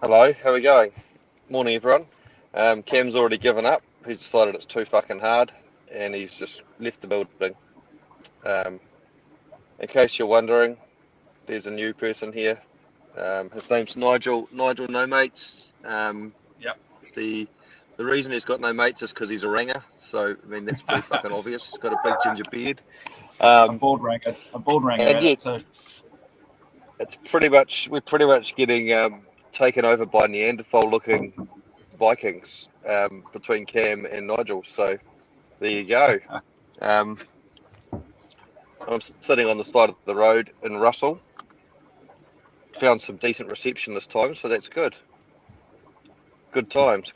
Hello, how are we going? Morning, everyone. Cam's already given up. He's decided it's too fucking hard, and he's just left the building. In case you're wondering, there's a new person here. His name's Nigel. Nigel, no mates. Yep. The reason he's got no mates is because he's a ranger. So I mean that's pretty fucking obvious. He's got a big ginger beard. A bald ranger at yeah, it too. We're pretty much getting taken over by Neanderthal-looking Vikings between Cam and Nigel. So there you go. I'm sitting on the side of the road in Russell. Found some decent reception this time, so that's good. Good times.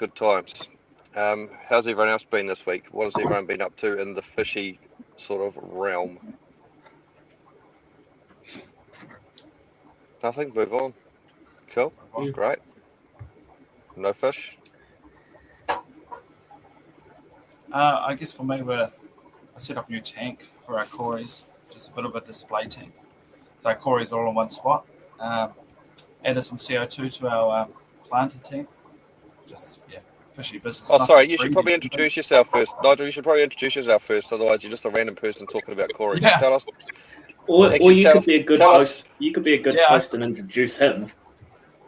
How's everyone else been this week? What has everyone been up to in the fishy sort of realm? Nothing. Move on. Cool. Great. No fish. I guess for me, I set up a new tank for our cories, just a bit of a display tank. So our cories are all in one spot. Added some CO2 to our planter tank. Just, fishy business. Oh, sorry, you should probably introduce yourself first. Nigel, you should probably introduce yourself first, otherwise you're just a random person talking about cories. Yeah. Tell us. Or you could be a good host. You could be a good host and introduce him.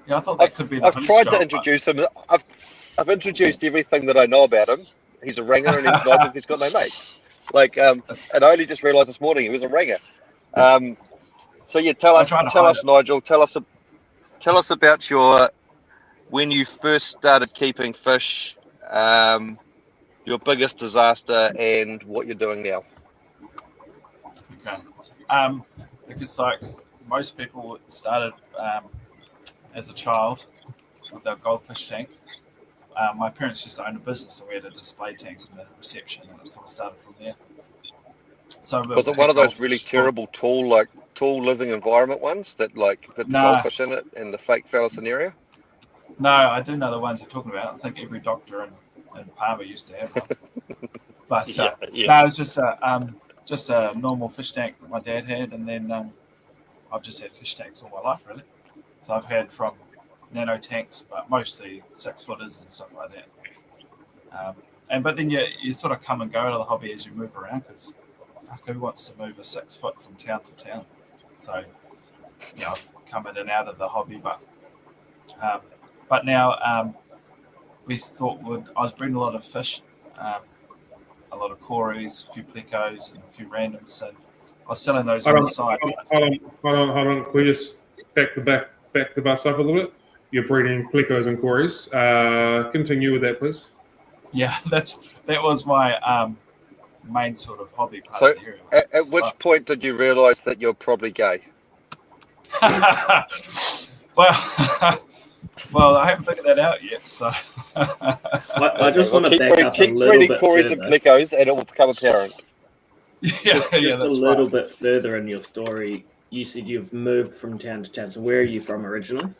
Yeah, I thought that could be the I've host tried job, to introduce him. I've introduced everything that I know about him. He's a ringer and he's Nigel. He's got no mates. And I only just realised this morning he was a ringer. So yeah, tell us, Nigel. Tell us about when you first started keeping fish, your biggest disaster, and what you're doing now. Okay. I guess like most people started as a child with our goldfish tank. My parents just owned a business, so we had a display tank in the reception, and it sort of started from there. So was it one of those really terrible tall living environment ones that the goldfish in it and the fake fella scenario? No, I do know the ones you're talking about. I think every doctor in Palmer used to have one. But no, it was just a normal fish tank that my dad had, and then I've just had fish tanks all my life, really. So I've had from nano tanks, but mostly 6-footers and stuff like that. But then you sort of come and go to the hobby as you move around, because who wants to move a 6 foot from town to town? So I've come in and out of the hobby, but now we thought I was breeding a lot of fish, a lot of cories, a few plecos, and a few randoms, and I was selling those on the side. Hold on. Can we just back the bus up a little bit? You're breeding plecos and cories. Continue with that, please. Yeah, that was my main sort of hobby part so of the area. At which point did you realise that you're probably gay? Well, I haven't figured that out yet. So I just want to back up a little bit cories and plecos, and it will become apparent. Just a little bit further in your story. You said you've moved from town to town. So where are you from originally?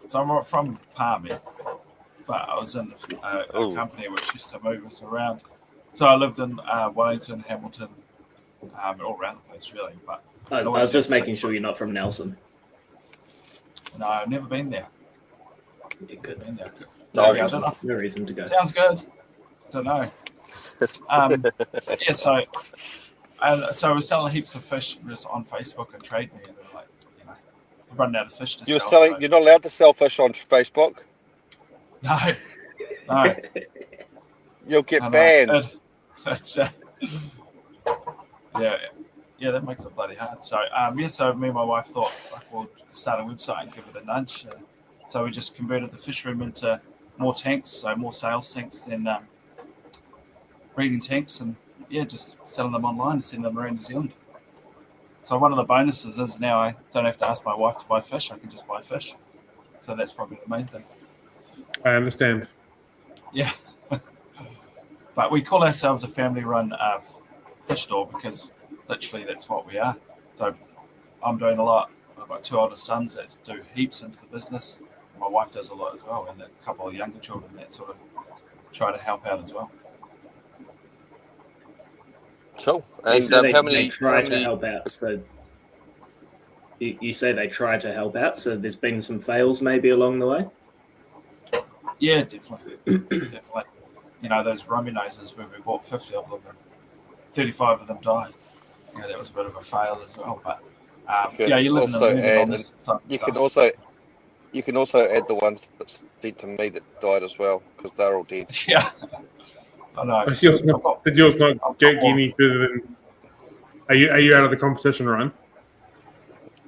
So I'm from Palmer, but I was in a company which used to move us around. So I lived in Wellington, Hamilton, all around the place, really. But I was just making sure you're not from Nelson. No, I've never been there. You could have been there. No reason to go. Sounds good. I don't know. So we're selling heaps of fish just on Facebook and Trade Me, and running out of fish to sell. You're not allowed to sell fish on Facebook? No. You'll get banned. That's that makes it bloody hard. So so me and my wife thought we'll start a website and give it a nudge. So we just converted the fish room into more tanks, so more sales tanks than breeding tanks, and just selling them online and sending them around New Zealand. So one of the bonuses is now I don't have to ask my wife to buy fish; I can just buy fish. So that's probably the main thing. I understand. Yeah, but we call ourselves a family-run fish store because literally that's what we are. So I'm doing a lot. I've got 2 older sons that do heaps into the business. My wife does a lot as well, and a couple of younger children that sort of try to help out as well. Cool. And how many try to help out? So you say they try to help out. So there's been some fails maybe along the way. Yeah, definitely. Those rummy noses where we bought 50 of them and 35 of them died. That was a bit of a fail as well. But you live and learn on this stuff. You can also add the ones that sent to me that died as well, because they're all dead. Yeah. I know. Did yours not get any further than? Are you out of the competition, Ryan?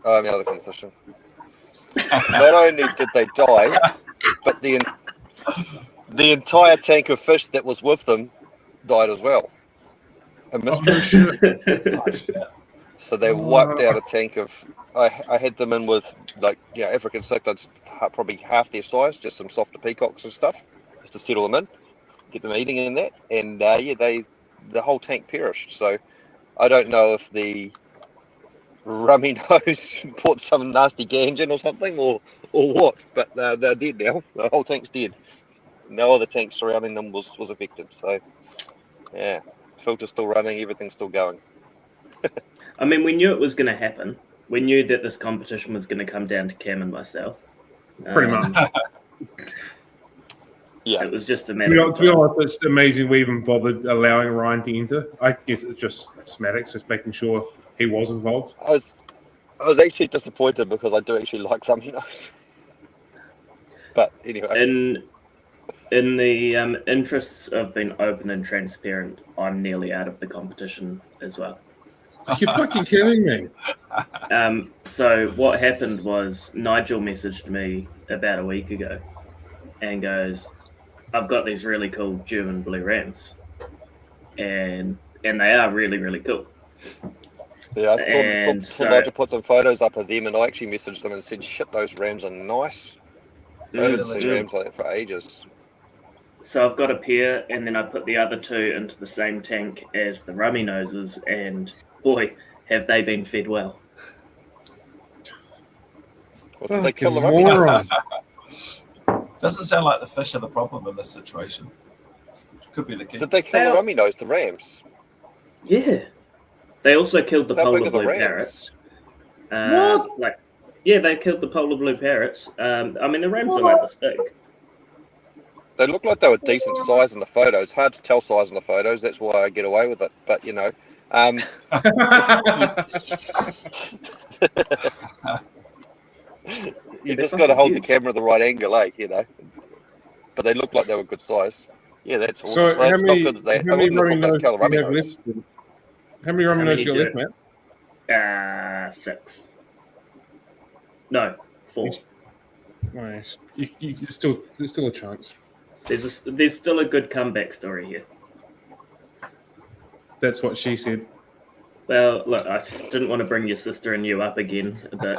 I'm out of the competition. Not only did they die, but the entire tank of fish that was with them died as well. A mystery. So they wiped out a tank of. I had them in with African cichlids, probably half their size, just some softer peacocks and stuff, just to settle them in, get them eating in that, and the whole tank perished. So I don't know if the rummy nose put some nasty ganj in or something, or what, but they're dead now. The whole tank's dead. No other tank surrounding them was affected. So yeah, filter's still running, everything's still going. I mean, we knew it was going to happen. We knew that this competition was going to come down to Cam and myself. Pretty much. Yeah. It was just a matter of time. To be honest, it's amazing we even bothered allowing Ryan to enter. I guess it's just schematics, just making sure he was involved. I was actually disappointed because I do actually like rummy nose. But anyway. In the interests of being open and transparent, I'm nearly out of the competition as well. You're fucking kidding me. So what happened was Nigel messaged me about a week ago and goes, I've got these really cool German blue rams. And they are really, really cool. Yeah, I saw Nigel put some photos up of them, and I actually messaged them and said, shit, those rams are nice. I haven't seen rams like that for ages. So I've got a pair, and then I put the other two into the same tank as the rummy noses, and boy, have they been fed well. Did they kill the rummy noses? Doesn't sound like the fish are the problem in this situation. Could be the case. Did they kill the rummy nose, the rams? Yeah. They also killed the polar blue parrots. What? They killed the polar blue parrots. I mean, the rams are like this big. They look like they were decent size in the photos. Hard to tell size in the photos. That's why I get away with it. But you just got to hold the camera the right angle, But they look like they were good size. Yeah, that's awesome. So how many rummy noses? How many rummy noses you got left, Matt? 6. No, 4. Nice. There's still a chance. There's still a good comeback story here. That's what she said. Well, look, I didn't want to bring your sister and you up again, but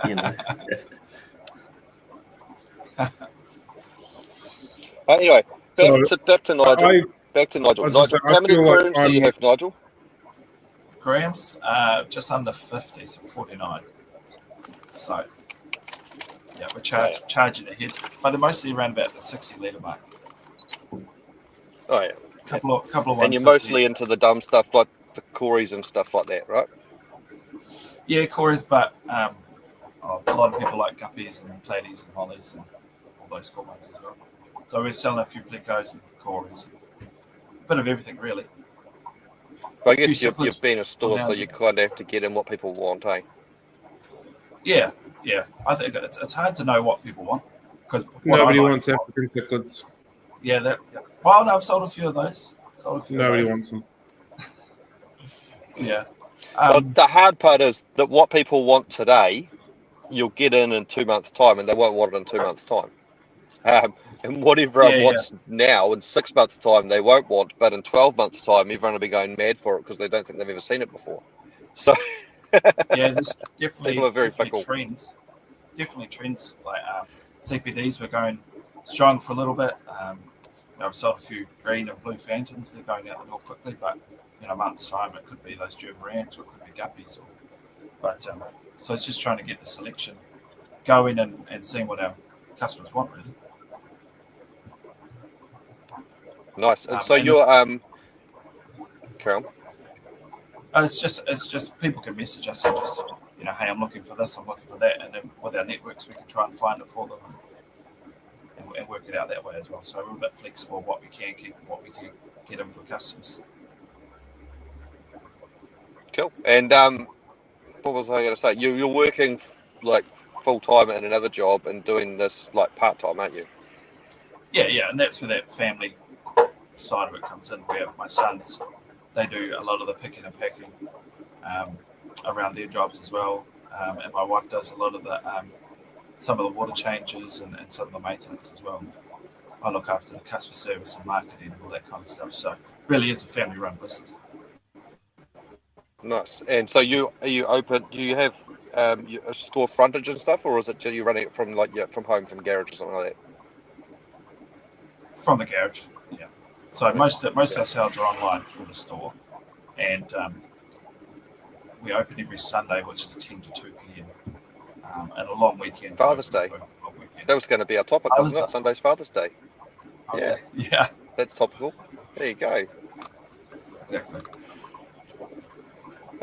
Anyway, back to Nigel. Nigel, how many aquariums do you have, Nigel? Aquariums, just under 50, so 49. So, yeah, we're charging ahead, but they're mostly around about the 60-litre mark. Oh yeah, couple of. And you're mostly into the dumb stuff like the cories and stuff like that, right? Yeah, cories, but a lot of people like guppies and platies and mollies and all those cool ones as well. So we're selling a few plecos and cories, a bit of everything really. But I guess you've been a store, so you kind of have to get in what people want, eh? Yeah. I think it's hard to know what people want because nobody wants African cichlids. Yeah, well, no, I've sold a few of those. Nobody wants them. Yeah. Well, the hard part is that what people want today, you'll get in 2 months' time, and they won't want it in 2 months' time. And what everyone wants now, in 6 months' time, they won't want, but in 12 months' time, everyone will be going mad for it because they don't think they've ever seen it before. So, there's people are very fickle. Trends. Definitely trends like CPDs were going strong for a little bit. I've sold a few green and blue phantoms. They're going out the door quickly, but in a month's time, it could be those German rams or it could be guppies. So it's just trying to get the selection going and seeing what our customers want, really. Nice. And so you're Carol. It's just people can message us and just hey, I'm looking for this, I'm looking for that, and then with our networks we can try and find it for them, and and work it out that way as well. So we're a bit flexible what we can keep and what we can get in for customers. Cool. And what was I going to say? You're working like full time in another job and doing this like part time, aren't you? Yeah, and that's where that family side of it comes in. Where my sons, they do a lot of the picking and packing around their jobs as well, and my wife does a lot of the some of the water changes and some of the maintenance as well. I look after the customer service and marketing and all that kind of stuff. So really, it's a family-run business. Nice. And so are you open? Do you have a store frontage and stuff, or is it you running it from from home, from garage or something like that? From the garage, yeah. So most of our sales are online through the store, and we open every Sunday, which is 10 to 2 p.m. And a long weekend. Father's Day. That was going to be our topic, wasn't it? Sunday's Father's Day. Yeah. That's topical. There you go. Exactly.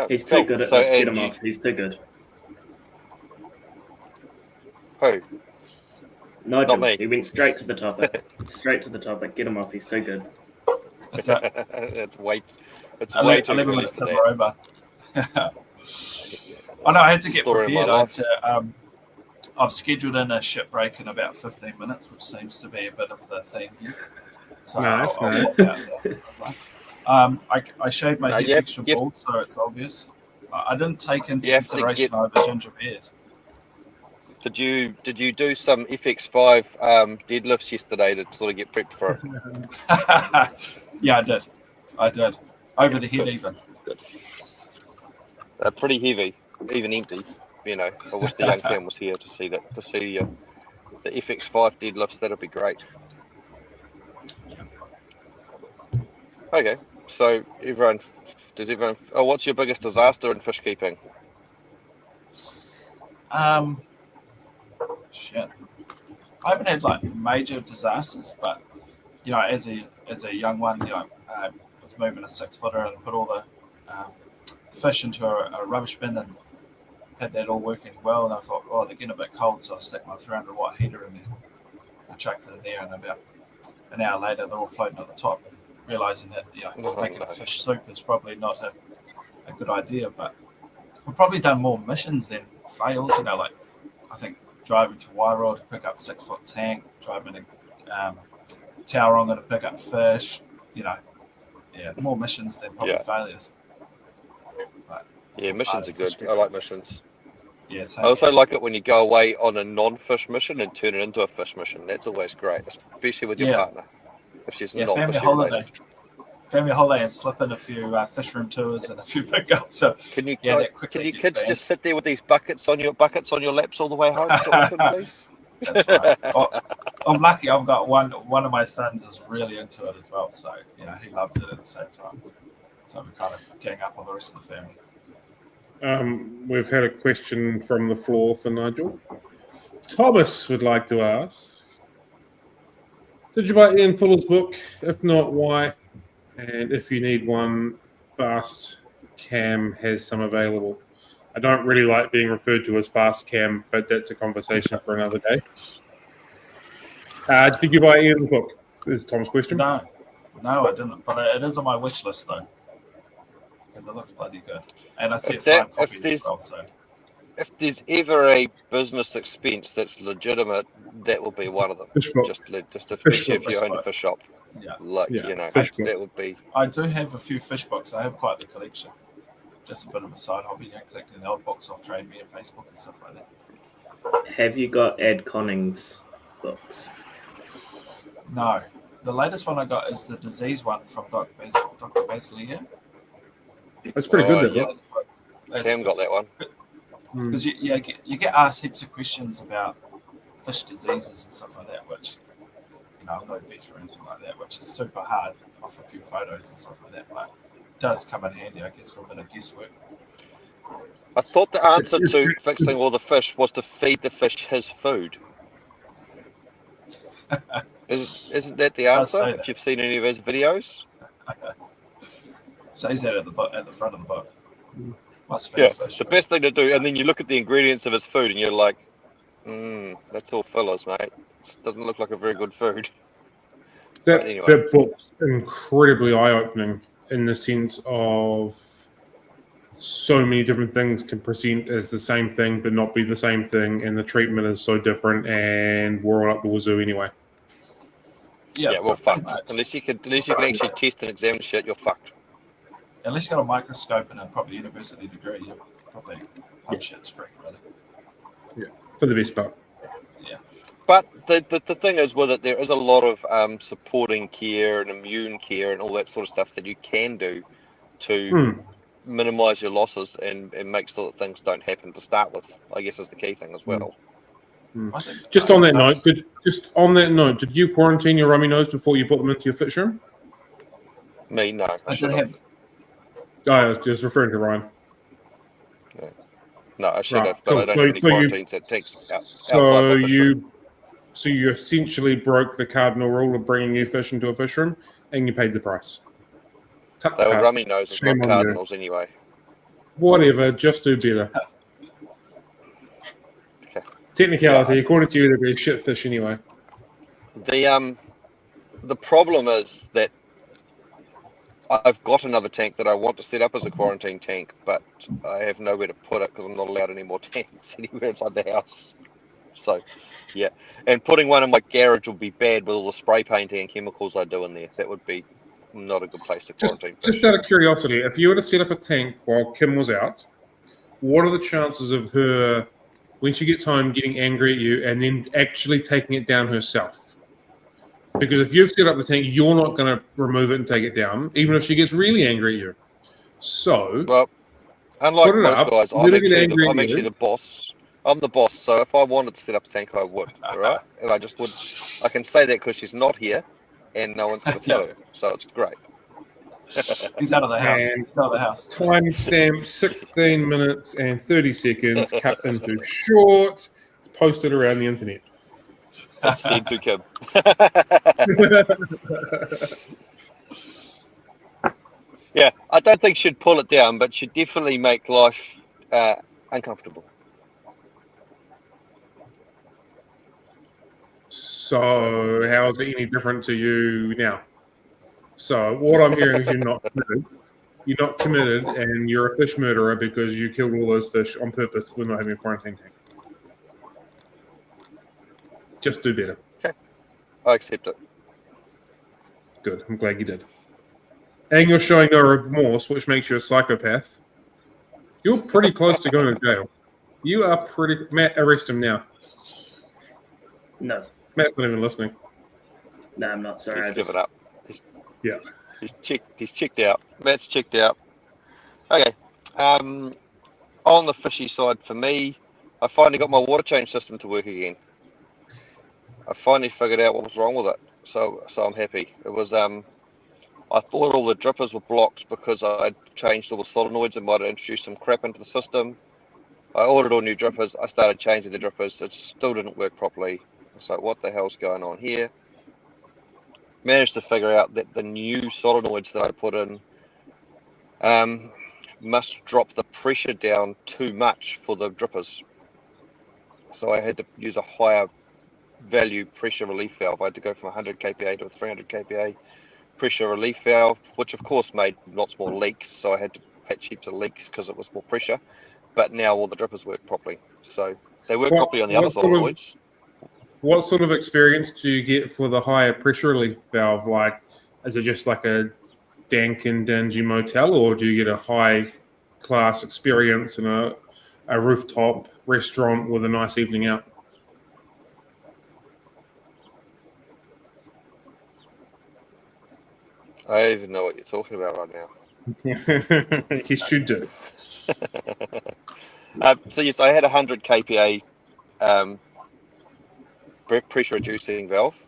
He's too good at this. Get him off. He's too good. Who? Nigel. Not me. He went straight to the topic. Straight to the topic. Get him off. He's too good. It's way too 11 minutes over. I know I had to get prepared. I've scheduled in a ship break in about 15 minutes, which seems to be a bit of the theme here. So I'll walk out there. I shaved my head extra bald, so it's obvious. I didn't take into consideration I have a ginger beard. Did you do some FX5 deadlifts yesterday to sort of get prepped for it? Yeah, I did. Over the head even. Good. Pretty heavy, even empty. You know, I wish the young Cam was here to see that. To see the FX5 deadlifts, that'd be great. Okay, so does everyone? Oh, what's your biggest disaster in fish keeping? Shit. I haven't had like major disasters, but you know, as a young one, you know, I was moving a 6-footer and put all the fish into a rubbish bin and had that all working well. And I thought, oh, they're getting a bit cold, so I stuck my 300-watt heater in there. I chucked it in there, and about an hour later, they're all floating on the top. Realizing that making a fish soup is probably not a good idea, but we've probably done more missions than fails. You know, like I think driving to Wairau to pick up 6-foot tank, driving to Tauranga to pick up fish. You know, more missions than probably failures. But missions are good. I like missions. Yeah, I also like it when you go away on a non-fish mission and turn it into a fish mission. That's always great, especially with your partner. If she's not family holiday and slip in a few fish room tours and a few pickups. So can you kids just sit there with these buckets on your laps all the way home, please? That's right. I'm lucky. I've got one of my sons is really into it as well, so he loves it at the same time. So we're kind of getting up on the rest of the family. We've had a question from the floor for Nigel. Thomas would like to ask, did you buy Ian Fuller's book? If not, why? And if you need one, Fast Cam has some available. I don't really like being referred to as Fast Cam, but that's a conversation for another day. Did you buy Ian's book? This is Tom's question. No, I didn't. But it is on my wish list, though, because it looks bloody good. And I see a signed copy as well, so... If there's ever a business expense that's legitimate, that will be one of them. Just especially if you own a fish shop. Yeah. That would be. I do have a few fish books. I have quite the collection. Just a bit of a side hobby, collecting the old books off Trade Me and Facebook and stuff like that. Have you got Ed Conning's books? No. The latest one I got is the disease one from Dr. Basley here. That's pretty good, isn't it? Cam got that one. Because you get asked heaps of questions about fish diseases and stuff like that, which, I'm no vet or anything like that, which is super hard off a few photos and stuff like that, but it does come in handy, I guess, for a bit of guesswork. I thought the answer to fixing all the fish was to feed the fish his food. Isn't that the answer? If you've seen any of his videos? It says that at the front of the book. Must feed fish. The best thing to do, and then you look at the ingredients of his food and you're like, That's all fillers, mate. It doesn't look like a very good food. That Anyway. that book's incredibly eye-opening in the sense of so many different things can present as the same thing but not be the same thing, and the treatment is so different, and we're all up the wazoo anyway. Yeah, well, pretty fucked. much. Unless you can actually test and examine shit, you're fucked. Unless you got a microscope and a proper university degree, you're probably shit spree, really. Yeah, for the best part. Yeah. But the thing is with it, there is a lot of supporting care and immune care and all that sort of stuff that you can do to minimise your losses and make sure that things don't happen to start with, I guess is the key thing as well. Just on that note, did you quarantine your rummy nose before you put them into your fish room? Me, no. I did have. I was just referring to Ryan. No, I should have, but cool. I don't have any quarantines that takes outside So my fish room. you essentially broke the cardinal rule of bringing your fish into a fish room, and you paid the price. They were rummy noses, not Shame on cardinals anyway. Whatever, just do better. Okay. Technicality, according to you, they'd be a shit fish anyway. The problem is that I've got another tank that I want to set up as a quarantine tank, but I have nowhere to put it because I'm not allowed any more tanks anywhere inside the house. So, yeah. And putting one in my garage would be bad with all the spray painting and chemicals I do in there. That would be not a good place to quarantine fish. Just out of curiosity, if you were to set up a tank while Kim was out, what are the chances of her, when she gets home, getting angry at you and then actually taking it down herself? Because if you've set up the tank, you're not going to remove it and take it down, even if she gets really angry at you. So, well, unlike most guys, I'm actually the boss. I'm the boss, so if I wanted to set up a tank, I would, all right? And I just would. I can say that because she's not here, and no one's going to tell her, so it's great. He's out of the house. He's out of the house. Timestamp 16 minutes and 30 seconds, cut into short, posted around the internet. It's said to Kim. Yeah, I don't think she'd pull it down, but she'd definitely make life uncomfortable. So, how is it any different to you now? So, what I'm hearing is you're not committed. You're not committed, and you're a fish murderer because you killed all those fish on purpose when not having a quarantine tank. Just do better. Okay, I accept it. Good. I'm glad you did. And you're showing no remorse, which makes you a psychopath. You're pretty close to going to jail. You are pretty... Matt, arrest him now. No. Matt's not even listening. No, I'm not. Sorry. He's given up. He's checked out. Matt's checked out. Okay. On the fishy side for me, I finally got my water change system to work again. I finally figured out what was wrong with it. So I'm happy. It was I thought all the drippers were blocked because I'd changed all the solenoids and might have introduced some crap into the system. I ordered all new drippers. I started changing the drippers. It still didn't work properly. It's like, what the hell's going on here? Managed to figure out that the new solenoids that I put in must drop the pressure down too much for the drippers. So I had to use a higher value pressure relief valve. I had to go from 100 kPa to a 300 kPa pressure relief valve, which of course made lots more leaks. So I had to patch heaps of leaks because it was more pressure. But now all the drippers work properly. So they work properly on the other solenoids. What sort of experience do you get for the higher pressure relief valve? Like, is it just like a dank and dingy motel, or do you get a high class experience in a rooftop restaurant with a nice evening out? I don't even know what you're talking about right now. Yes, you do. So yes, I had 100 kPa pressure reducing valve,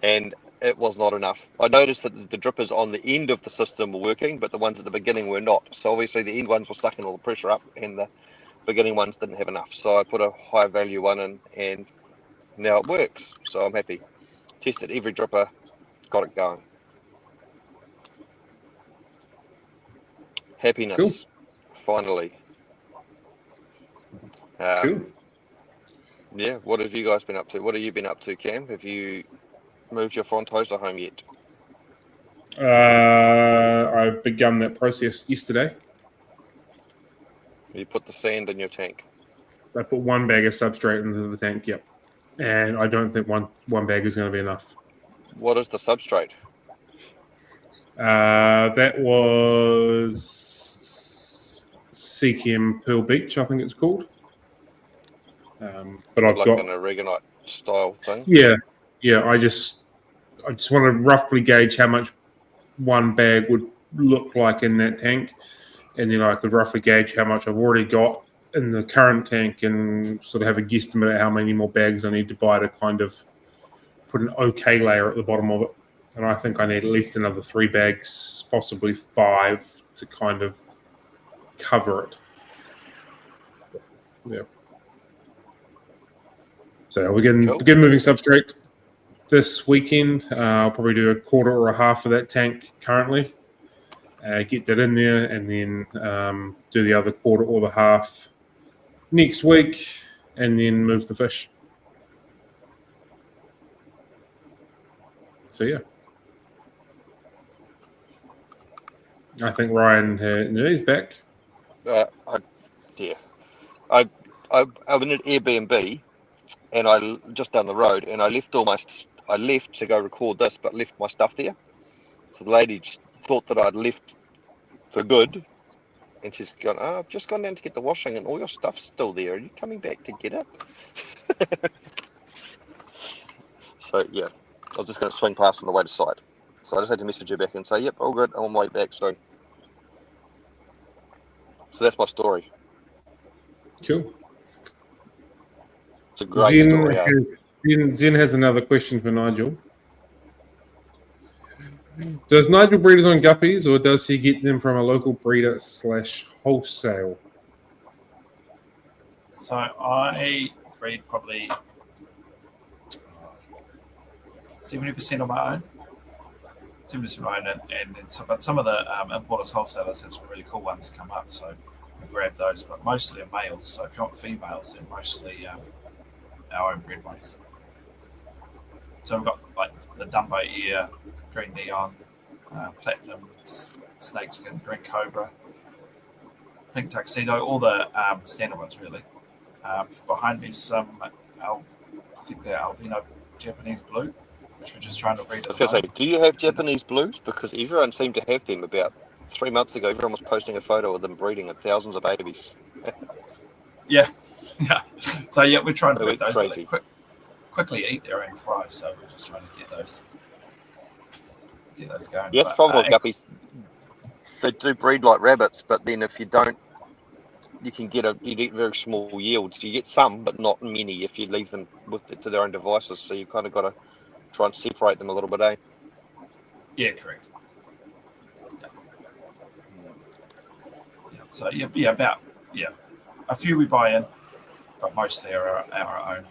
and it was not enough. I noticed that the drippers on the end of the system were working, but the ones at the beginning were not. So obviously the end ones were sucking all the pressure up, and the beginning ones didn't have enough. So I put a high value one in, and now it works. So I'm happy. Tested every dripper, got it going. Happiness, cool. Finally. Cool. Yeah, what have you guys been up to? What have you been up to, Cam? Have you moved your frontosa home yet? I've begun that process yesterday. You put the sand in your tank. I put one bag of substrate into the tank, yep. And I don't think one bag is going to be enough. What is the substrate? That was CKM Pearl Beach, I think it's called. But I've like got an Oregonite style thing. Yeah. I just want to roughly gauge how much one bag would look like in that tank, and then I could roughly gauge how much I've already got in the current tank, and sort of have a guesstimate at how many more bags I need to buy to kind of put an okay layer at the bottom of it. And I think I need at least another 3 bags, possibly 5, to kind of cover it. Yeah. So we can begin moving substrate this weekend. I'll probably do a quarter or a half of that tank currently. Get that in there, and then do the other quarter or the half next week, and then move the fish. So yeah, I think Ryan he's back. I'm in an Airbnb, and I just down the road, and I left to go record this, but left my stuff there. So the lady just thought that I'd left for good, and she's gone, "Oh, I've just gone down to get the washing, and all your stuff's still there. Are you coming back to get it?" So yeah, I was just going to swing past on the way to site. So I just had to message her back and say, "Yep, all good. I'm on my way back soon." So that's my story. Cool. It's a great story. Zen has another question for Nigel. Does Nigel breed his own guppies, or does he get them from a local breeder / wholesale? So I breed probably 70% on my own. 70% on my own, and then some of the importers, wholesalers have some really cool ones come up, so we grab those. But mostly are males. So if you want females, they're mostly our own bred ones. So we've got like the Dumbo Ear, Green Neon, Platinum, Snakeskin, Green Cobra, Pink Tuxedo, all the standard ones really. Behind me some, I think they're albino Japanese blue, which we're just trying to breed. I was going to say, do you have Japanese blues? Because everyone seemed to have them about 3 months ago. Everyone was posting a photo of them breeding thousands of babies. Yeah. So yeah, we're trying to breed those. Crazy. They quickly eat their own fry, so we're just trying to get those going. Yes, problem with guppies. They do breed like rabbits, but then if you don't, you get very small yields. You get some, but not many if you leave them to their own devices. So you kind of got to try and separate them a little bit, eh? Yeah, correct. Yeah. So about a few we buy in, but mostly are our own.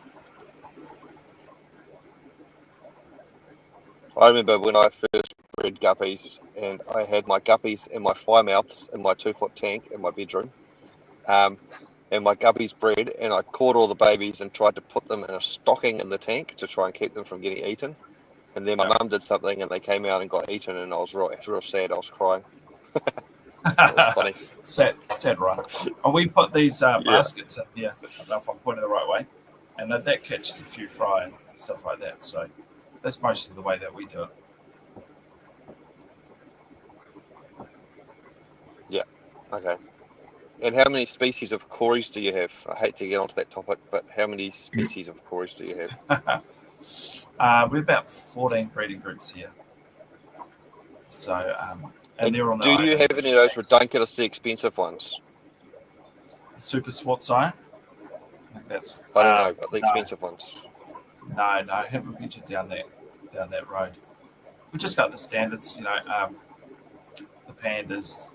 I remember when I first bred guppies, and I had my guppies and my fly mouths in my 2-foot tank in my bedroom. And my guppies bred, and I caught all the babies and tried to put them in a stocking in the tank to try and keep them from getting eaten. And then my mum did something, and they came out and got eaten, and I was real sad. I was crying. That was funny. sad, right? And we put these baskets in here. I don't know if I'm pointing the right way, and that catches a few fry and stuff like that. So that's mostly the way that we do it. Yeah. Okay. And how many species of cories do you have? I hate to get onto that topic, but how many species of cories do you have? We're about 14 breeding groups here. So, and they're on. Do you have any of those ridiculously expensive ones? Super Swartz Eye? I think that's. I don't know, but the expensive ones. No, I haven't ventured down that road. We just got the standards, the pandas,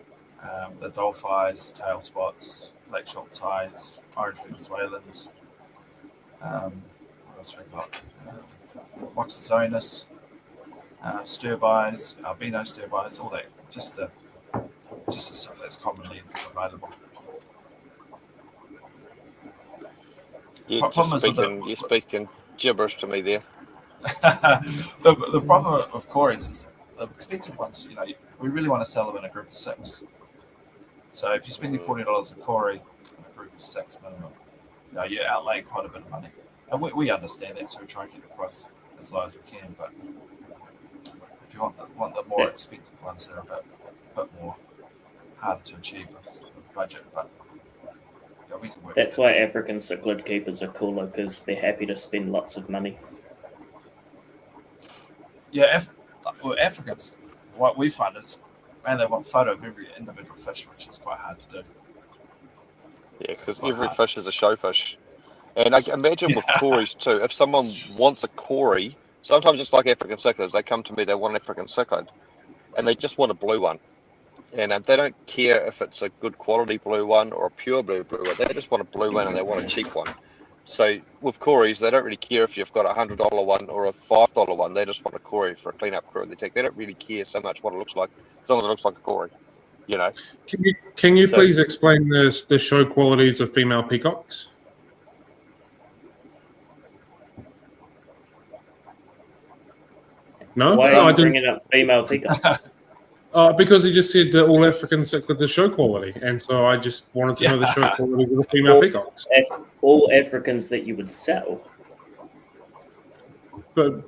the dolphins, tail spots, black shot ties, orange Venezuelans. What else we got? Moxizonus, stir-bys, albino stir-bys, all that. Just the stuff that's commonly available. You're speaking gibberish to me there. The problem of Corys is the expensive ones. We really want to sell them in a group of 6. So if you're spending $40 a Cory in a group of 6 minimum, you outlay quite a bit of money. And we understand that, so we try and keep the price as low as we can. But if you want the more expensive ones, they're a bit more harder to achieve with budget. But we can work. That's why African cichlid keepers are cooler, because they're happy to spend lots of money. Yeah, Africans, what we find is, man, they want photo of every individual fish, which is quite hard to do. Yeah, because every fish is a showfish. And I can imagine with Corys too, if someone wants a Cory, sometimes it's like African cichlids, they come to me, they want an African cichlid, and they just want a blue one. And they don't care if it's a good quality blue one or a pure blue one, they just want a blue one and they want a cheap one. So with Corys, they don't really care if you've got a $100 one or a $5 one. They just want a Cory for a cleanup crew. They don't really care so much what it looks like, as long as it looks like a Cory. Can you please explain the show qualities of female peacocks? No, why are you bringing up female peacocks? Because he just said that all African cichlids are show quality, and so I just wanted to know the show qualities of the female peacocks. All Africans that you would sell. But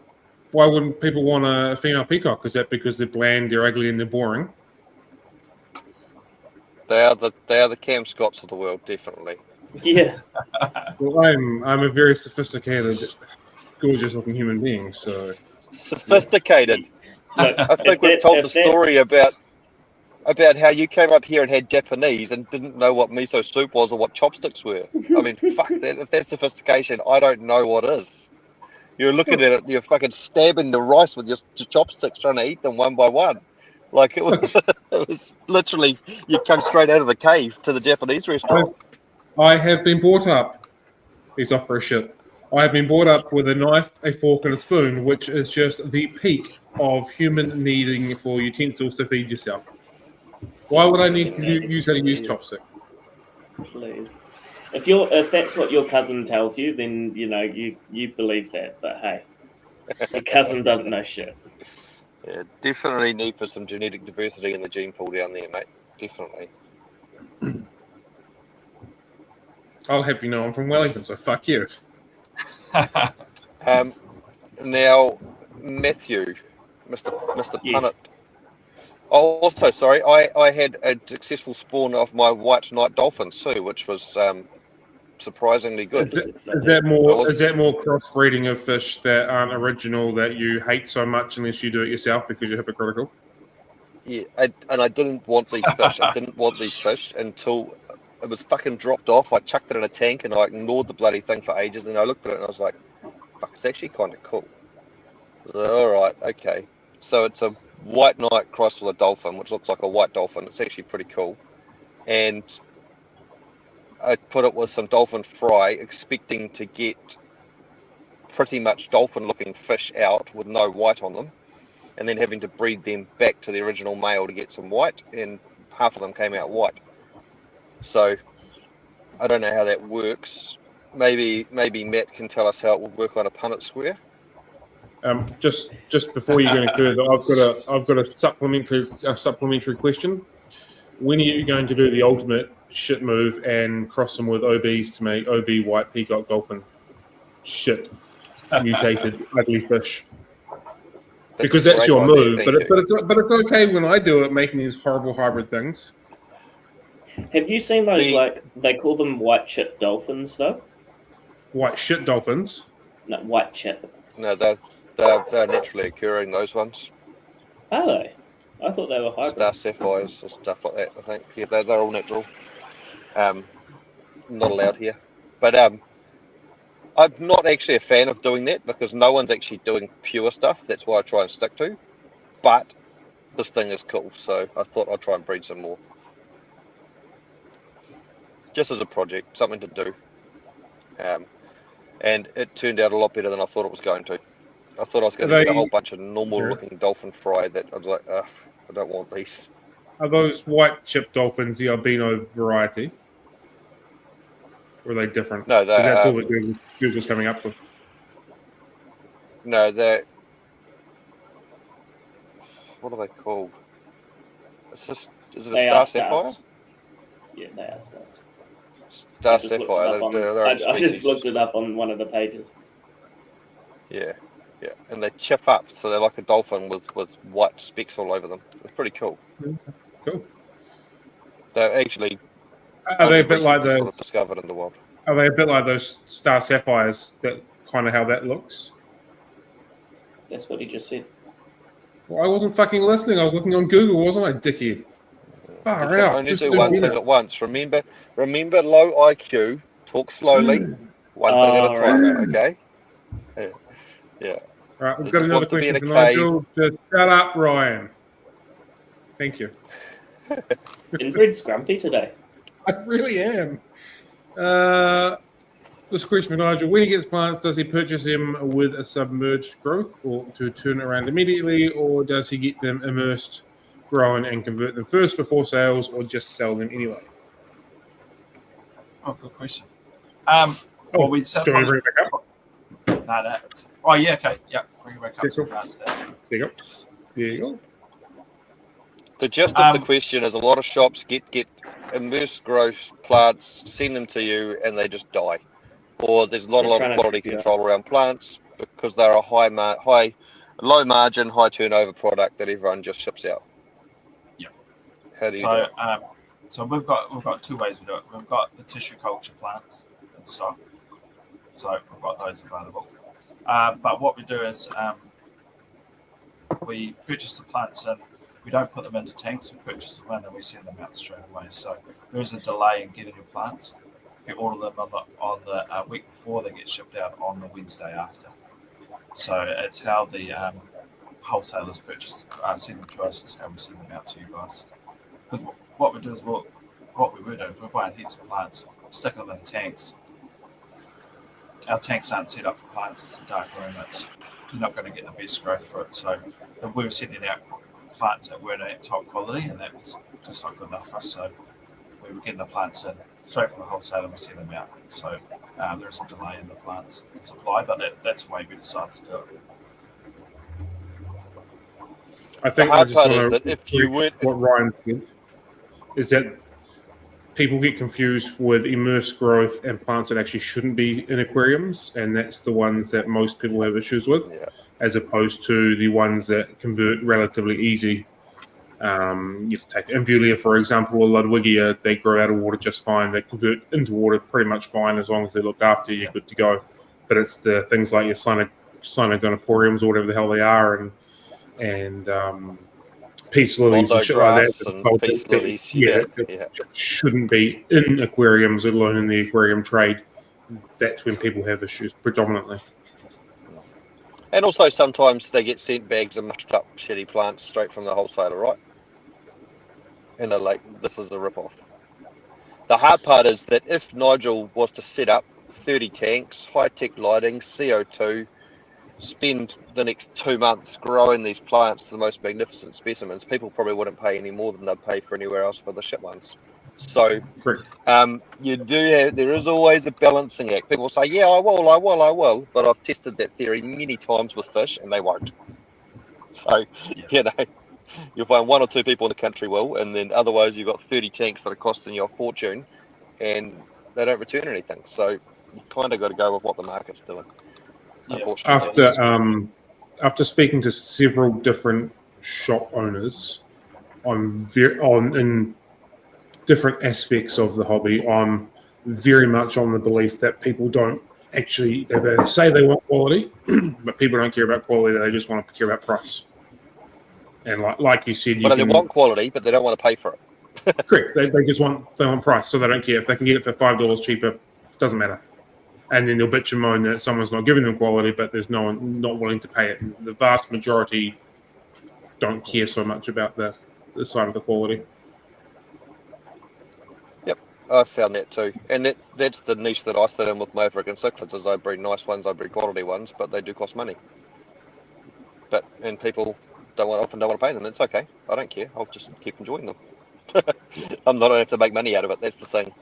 why wouldn't people want a female peacock? Is that because they're bland, they're ugly, and they're boring? They are the Cam Scotts of the world, definitely. Yeah. Well, I'm a very sophisticated, gorgeous-looking human being, so sophisticated. Look, I think we've told the story about how you came up here and had Japanese and didn't know what miso soup was or what chopsticks were. I mean, fuck that. If that's sophistication, I don't know what is. You're looking at it, you're fucking stabbing the rice with your chopsticks, trying to eat them one by one. Like it was literally, you come straight out of the cave to the Japanese restaurant. I have been brought up. He's off for a shit. I have been brought up with a knife, a fork, and a spoon, which is just the peak of human needing for utensils to feed yourself. Why would I need to use how to use chopsticks? Please. If that's what your cousin tells you, then you believe that. But hey, your cousin doesn't know shit. Yeah, definitely need for some genetic diversity in the gene pool down there, mate. Definitely. I'll have you know I'm from Wellington, so fuck you. Now, Matthew, Mr. Yes. Punnett. Oh, also, sorry, I had a successful spawn of my white night dolphins too, which was surprisingly good. Is that more crossbreeding of fish that aren't original that you hate so much unless you do it yourself because you're hypocritical? Yeah, and I didn't want these fish. I didn't want these fish until it was fucking dropped off. I chucked it in a tank and I ignored the bloody thing for ages. And I looked at it and I was like, fuck, it's actually kind of cool. I was like, all right, okay. So it's a white knight crossed with a dolphin, which looks like a white dolphin. It's actually pretty cool. And I put it with some dolphin fry, expecting to get pretty much dolphin-looking fish out with no white on them, and then having to breed them back to the original male to get some white, and half of them came out white. So I don't know how that works. Maybe Matt can tell us how it would work on a Punnett square. Just before you go any further, I've got a supplementary question. When are you going to do the ultimate shit move and cross them with OBs to make OB white peacock dolphin shit mutated ugly fish? Because that's your move, but it's okay when I do it, making these horrible hybrid things. Have you seen those, they call them white chip dolphins, though? White shit dolphins? No, white chip. No, they're naturally occurring, those ones. Are they? I thought they were hybrid. Star sapphires or stuff like that, I think. Yeah, they're all natural. Not allowed here. But I'm not actually a fan of doing that because no one's actually doing pure stuff. That's why I try and stick to. But this thing is cool, so I thought I'd try and breed some more. Just as a project, something to do. And it turned out a lot better than I thought it was going to. I thought I was going to get a whole bunch of normal-looking dolphin fry that I was like, I don't want these. Are those white chip dolphins the albino variety? Or are they different? No, Because that's all that Google's coming up with. No, what are they called? Is it a They Star are Sapphire? stars. Yeah, they are stars. Star Sapphire. I just looked it up on one of the pages. Yeah, and they chip up, so they're like a dolphin with white specks all over them. It's pretty cool. Cool. They're actually Are they a bit like recently those? sort of discovered in the wild. Are they a bit like those Star Sapphires? That kind of how that looks. That's what he just said. Well, I wasn't fucking listening. I was looking on Google, wasn't I, dickhead? Far You can out. only Just do one thing at once. Remember, low IQ. Talk slowly. One thing at a time. Right. Okay. Yeah. Right, we've He got just another wants to be question in for a cave. Nigel. Just shut up, Ryan. Thank you. Ingrid's grumpy today. I really am. This question for Nigel. When he gets plants, does he purchase them with a submerged growth or to turn it around immediately, or does he get them immersed, grown, and convert them first before sales, or just sell them anyway? Oh, good question. Well, we'd sell. Do you want me to bring it back up? No. Oh, yeah, okay. Yeah, bring it back up. Yeah, Some cool. plants there. There you go. There you go. The gist of the question is a lot of shops get immersed growth plants, send them to you, and they just die. Or there's not a lot of quality control around plants because they're a low margin, high turnover product that everyone just ships out. Yeah. How do you do it? So we've got two ways we do it. We've got the tissue culture plants in stock. So we've got those available. But what we do is we purchase the plants and we don't put them into tanks. We purchase them and then we send them out straight away. So there is a delay in getting your plants. If you order them on the week before, they get shipped out on the Wednesday after. So it's how the wholesalers send them to us is how we send them out to you guys. Because what we do is we're buying heaps of plants, sticking them in tanks. Our tanks aren't set up for plants. It's a dark room. You're not going to get the best growth for it. So we were sending out plants that weren't at top quality, and that's just not good enough for us. So we were getting the plants in straight from the wholesaler and we send them out. So there's a delay in the plants supply, but that's the way we decided to do it. I think the hard part is that if you weren't... What Ryan said is that people get confused with immersed growth and plants that actually shouldn't be in aquariums, and that's the ones that most people have issues with, as opposed to the ones that convert relatively easy. You can take Imbulia, for example, or Ludwigia. They grow out of water just fine. They convert into water pretty much fine as long as they look after you. You're good to go. But it's the things like your Aquariums or whatever the hell they are, and peace lilies and shit like that. Peace lilies, shouldn't be in aquariums, let alone in the aquarium trade. That's when people have issues predominantly. And also sometimes they get sent bags of mushed up shitty plants straight from the wholesaler, right? And they're like, this is a rip-off. The hard part is that if Nigel was to set up 30 tanks, high-tech lighting, CO2, spend the next 2 months growing these plants to the most magnificent specimens, people probably wouldn't pay any more than they'd pay for anywhere else for the shit ones. So there is always a balancing act. People say, yeah, I will, but I've tested that theory many times with fish and they won't. So, you'll find one or two people in the country will, and then otherwise you've got 30 tanks that are costing you a fortune and they don't return anything. So you kind of got to go with what the market's doing. Unfortunately. After speaking to several different shop owners in different aspects of the hobby, I'm very much on the belief that people don't actually, they say they want quality, but people don't care about quality, they just want to care about price. And like you said, they want quality, but they don't want to pay for it. Correct. They just want price, so they don't care. If they can get it for $5 cheaper, doesn't matter. And then they'll bitch and moan that someone's not giving them quality, but there's no one not willing to pay it. The vast majority don't care so much about the side of the quality. Yep, I found that too. And that's the niche that I sit in with my African cichlids, is I breed nice ones, I breed quality ones, but they do cost money. And people often don't want to pay them. It's okay. I don't care. I'll just keep enjoying them. I don't have to make money out of it. That's the thing.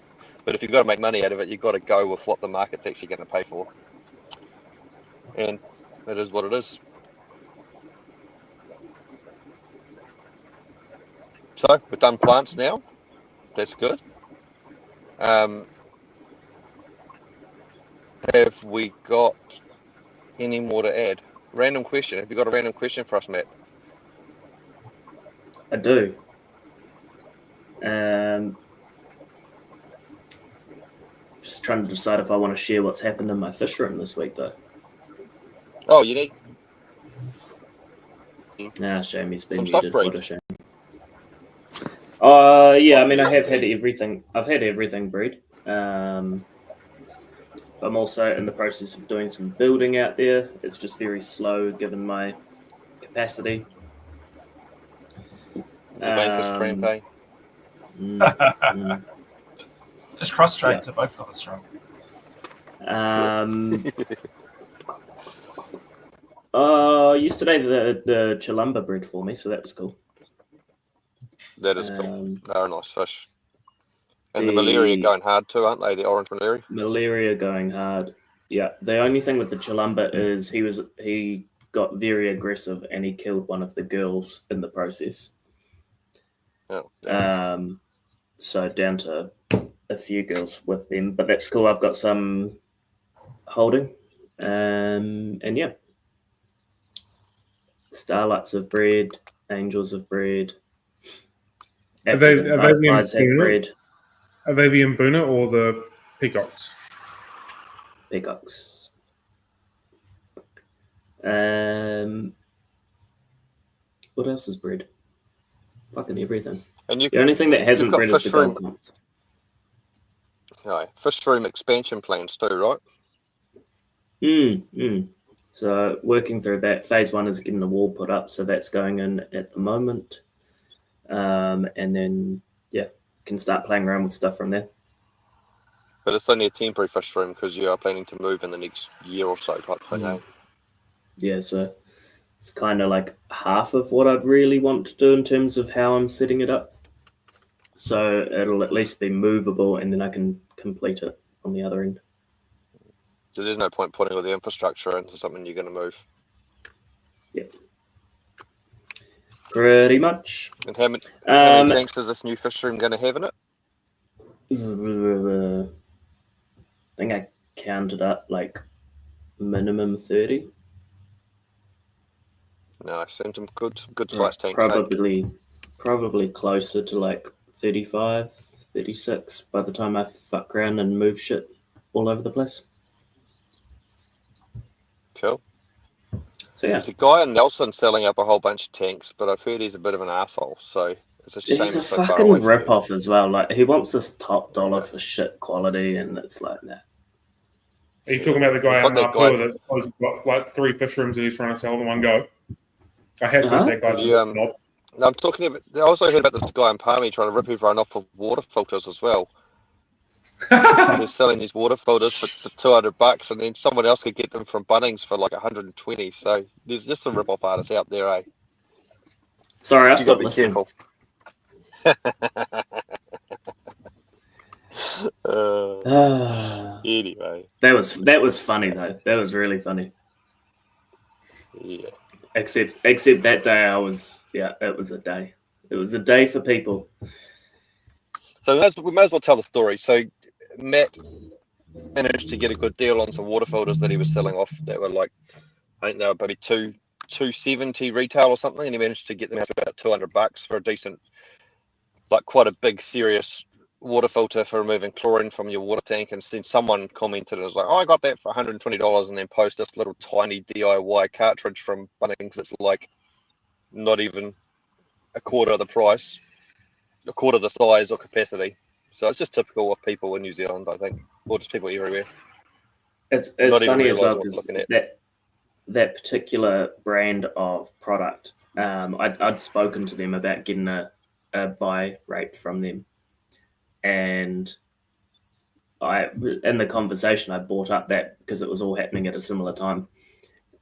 But if you've got to make money out of it, you've got to go with what the market's actually going to pay for. And it is what it is. So we've done plants now. That's good. Have we got any more to add? Random question. Have you got a random question for us, Matt? I do. Just trying to decide if I want to share what's happened in my fish room this week, though. Oh, you need Shame he's been some stuff muted. breed. What a shame. Yeah, I mean, I have had everything. I've had everything bred. I'm also in the process of doing some building out there. It's just very slow given my capacity. The banker's cramp, eh? Just cross trade to both of us, right? Yesterday the Chilumba bred for me, so that was cool. That is cool. They're a nice fish. And the malaria going hard too, aren't they? The orange malaria. Malaria going hard. Yeah. The only thing with the Chilumba is he got very aggressive and he killed one of the girls in the process. Oh. So down to a few girls with them, but that's cool. I've got some holding, and yeah, Starlights have bred, Angels have bred. Are they the bred. Are they the Mbuna or the Peacocks? Peacocks. What else is bred? Fucking everything. And the only thing that hasn't bred is the gold comps. No, fish room expansion plans too, right? So working through that. Phase 1 is getting the wall put up, so that's going in at the moment. And then can start playing around with stuff from there. But it's only a temporary fish room because you are planning to move in the next year or so type thing, eh? Yeah, so it's kind of like half of what I'd really want to do in terms of how I'm setting it up. So it'll at least be movable, and then I can complete it on the other end. So there's no point putting all the infrastructure into something you're going to move. Yep. Pretty much. And how many tanks is this new fish room going to have in it? I think I counted up like minimum 30. No, I sent them good size tanks. Probably closer to like 35, 36 by the time I fuck around and move shit all over the place. Cool. So yeah. There's a guy in Nelson selling up a whole bunch of tanks, but I've heard he's a bit of an asshole, so it's a shame he's a so fucking far away rip-off as well. Like, he wants this top dollar for shit quality, and it's like that. Are you talking about the guy out in Apua that's got like 3 fish rooms that he's trying to sell in one go? I have heard that guy's knob. I'm talking about. I also heard about this guy in Palmy trying to rip everyone off of water filters as well. They're selling these water filters for $200, and then someone else could get them from Bunnings for like 120. So there's just some rip-off artists out there, eh? Sorry, I You got to stopped be listening. Careful. Anyway, that was funny though. That was really funny. Yeah. Except that day, it was a day. It was a day for people. So we may as well tell the story. So Matt managed to get a good deal on some water filters that he was selling off that were like, I think they were maybe $270 retail or something, and he managed to get them out for about $200 for a decent, like quite a big serious water filter for removing chlorine from your water tank. And then someone commented and was like, oh, I got that for $120, and then post this little tiny DIY cartridge from Bunnings that's like not even a quarter of the price, a quarter of the size or capacity. So it's just typical of people in New Zealand, I think, or just people everywhere. It's funny as well because that particular brand of product, I'd spoken to them about getting a buy rate from them, and in the conversation I brought up that because it was all happening at a similar time,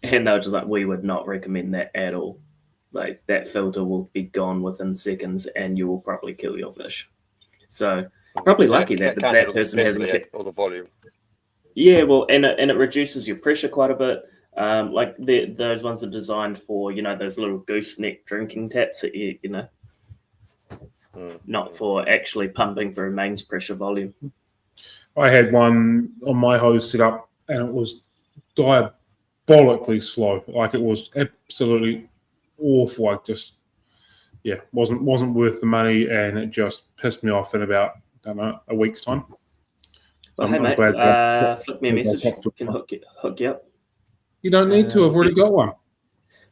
and they were just like, we would not recommend that at all. Like, that filter will be gone within seconds and you will probably kill your fish. So Probably lucky Can't that handle the person hasn't capacity kept. or the volume. Yeah, well, and it reduces your pressure quite a bit. Like those ones are designed for, those little gooseneck drinking taps that not for actually pumping through mains pressure volume. I had one on my hose set up, and it was diabolically slow. Like, it was absolutely awful. I just, wasn't worth the money, and it just pissed me off in about, I don't know, a week's time. Well, hey, mate, flick me a message. Can hook you up. You don't need to. I've already got one.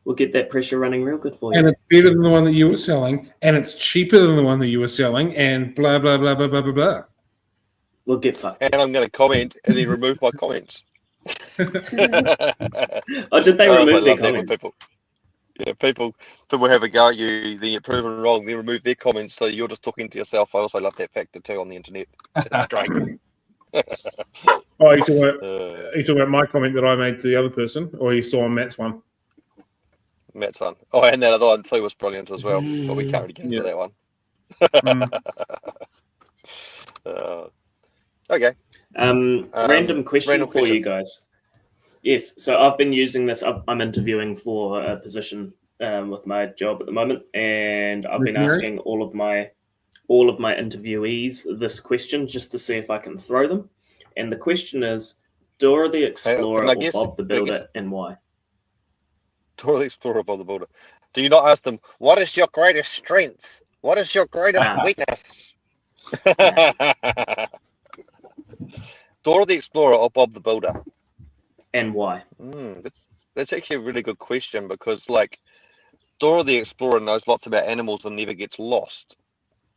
We'll get that pressure running real good for you. And it's better than the one that you were selling, and it's cheaper than the one that you were selling, and blah, blah, blah, blah, blah, blah, blah. We'll get fucked. And I'm going to comment and then remove my comments. Oh, did they remove their comments? People have a go at you, then you're proven wrong, then remove their comments, so you're just talking to yourself. I also love that factor too on the internet. It's great. Oh, you talking about my comment that I made to the other person, or are you still on Matt's one? Matt's one. Oh, and that other one too was brilliant as well, but we can't really get into that one. Okay. Random question for you guys. Yes, so I've been using this. I'm interviewing for a position with my job at the moment, and I've been asking all of my interviewees this question just to see if I can throw them. And the question is, Dora the Explorer or Bob the Builder, and why? Dora the Explorer or Bob the Builder. Do you not ask them, what is your greatest strength? What is your greatest weakness? Dora the Explorer or Bob the Builder? And why? That's actually a really good question, because like Dora the Explorer knows lots about animals and never gets lost,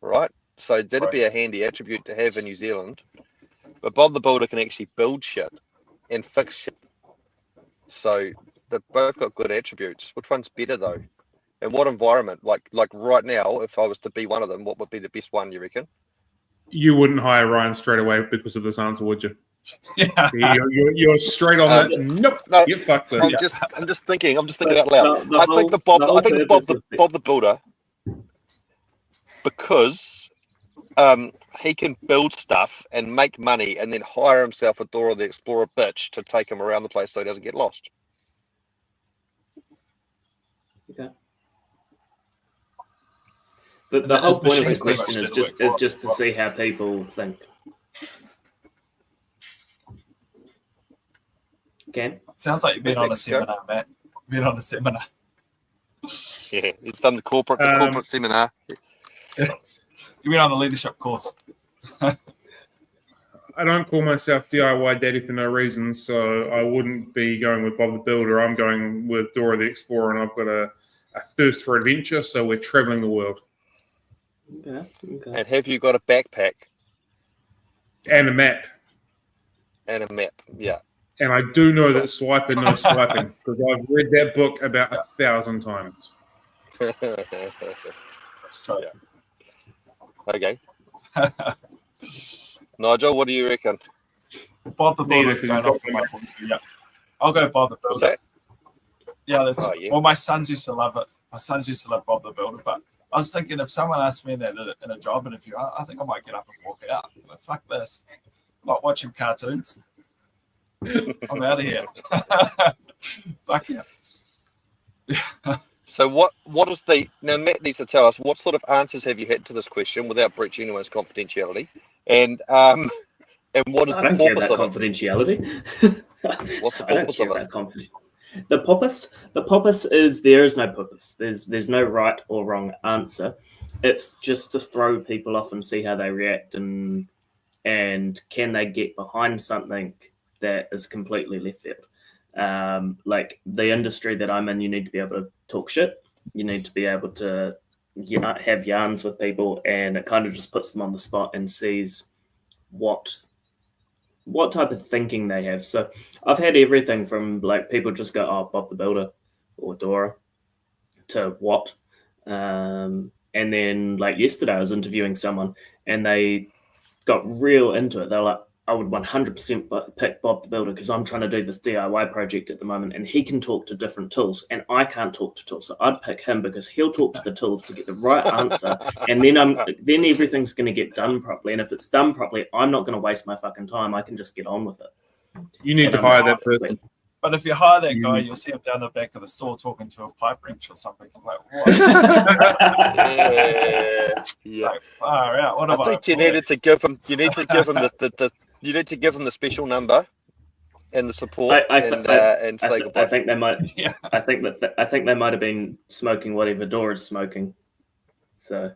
right? So that'd be a handy attribute to have in New Zealand. But Bob the Builder can actually build shit and fix shit. So they've both got good attributes. Which one's better though? In what environment? Like right now, if I was to be one of them, what would be the best one, you reckon? You wouldn't hire Ryan straight away because of this answer, would you? Yeah. You're straight on that. Nope. No, Get fucked. I'm just thinking out loud. I think Bob the Builder, because he can build stuff and make money and then hire himself a Dora the Explorer bitch to take him around the place so he doesn't get lost. Okay. The whole point of this question is just to see how people think. Okay. Sounds like you've been on a seminar, Matt. Been on a seminar. Yeah, he's done the corporate seminar. You've been on a leadership course. I don't call myself DIY Daddy for no reason, so I wouldn't be going with Bob the Builder. I'm going with Dora the Explorer, and I've got a thirst for adventure, so we're traveling the world. Okay. And have you got a backpack? And a map. Yeah. And I do know that swiping, no swiping, because I've read that book about 1,000 times. That's true. Yeah. Okay. Nigel, what do you reckon? Bob the Builder's going off my points. Yeah. I'll go Bob the Builder. Yeah, well, my sons used to love it. My sons used to love Bob the Builder, but I was thinking if someone asked me that in a job interview, I think I might get up and walk out. Like, fuck this. I'm not watching cartoons. I'm out of here. Fuck yeah. So what is now Matt needs to tell us what sort of answers have you had to this question without breaching anyone's confidentiality, and what is I don't care about confidentiality. What's the purpose of it? The purpose is there is no purpose. There's no right or wrong answer. It's just to throw people off and see how they react, and can they get behind something that is completely left field. Like the industry that I'm in, you need to be able to talk shit. You need to be able to, have yarns with people, and it kind of just puts them on the spot and sees what type of thinking they have. So I've had everything from like people just go, oh, Bob the Builder or Dora, to what. And then like yesterday I was interviewing someone and they got real into it. They're like, I would 100% pick Bob the Builder because I'm trying to do this DIY project at the moment, and he can talk to different tools, and I can't talk to tools. So I'd pick him because he'll talk to the tools to get the right answer, and then everything's going to get done properly. And if it's done properly, I'm not going to waste my fucking time. I can just get on with it. You need to hire that person. But if you hire that guy, you'll see him down the back of the store talking to a pipe wrench or something. Like, what? Yeah. Like, far out. What I am think you needed to give him. You need to give him you need to give him the special number and the support and say goodbye. I think they might. Yeah. I think they might have been smoking whatever Door is smoking. So,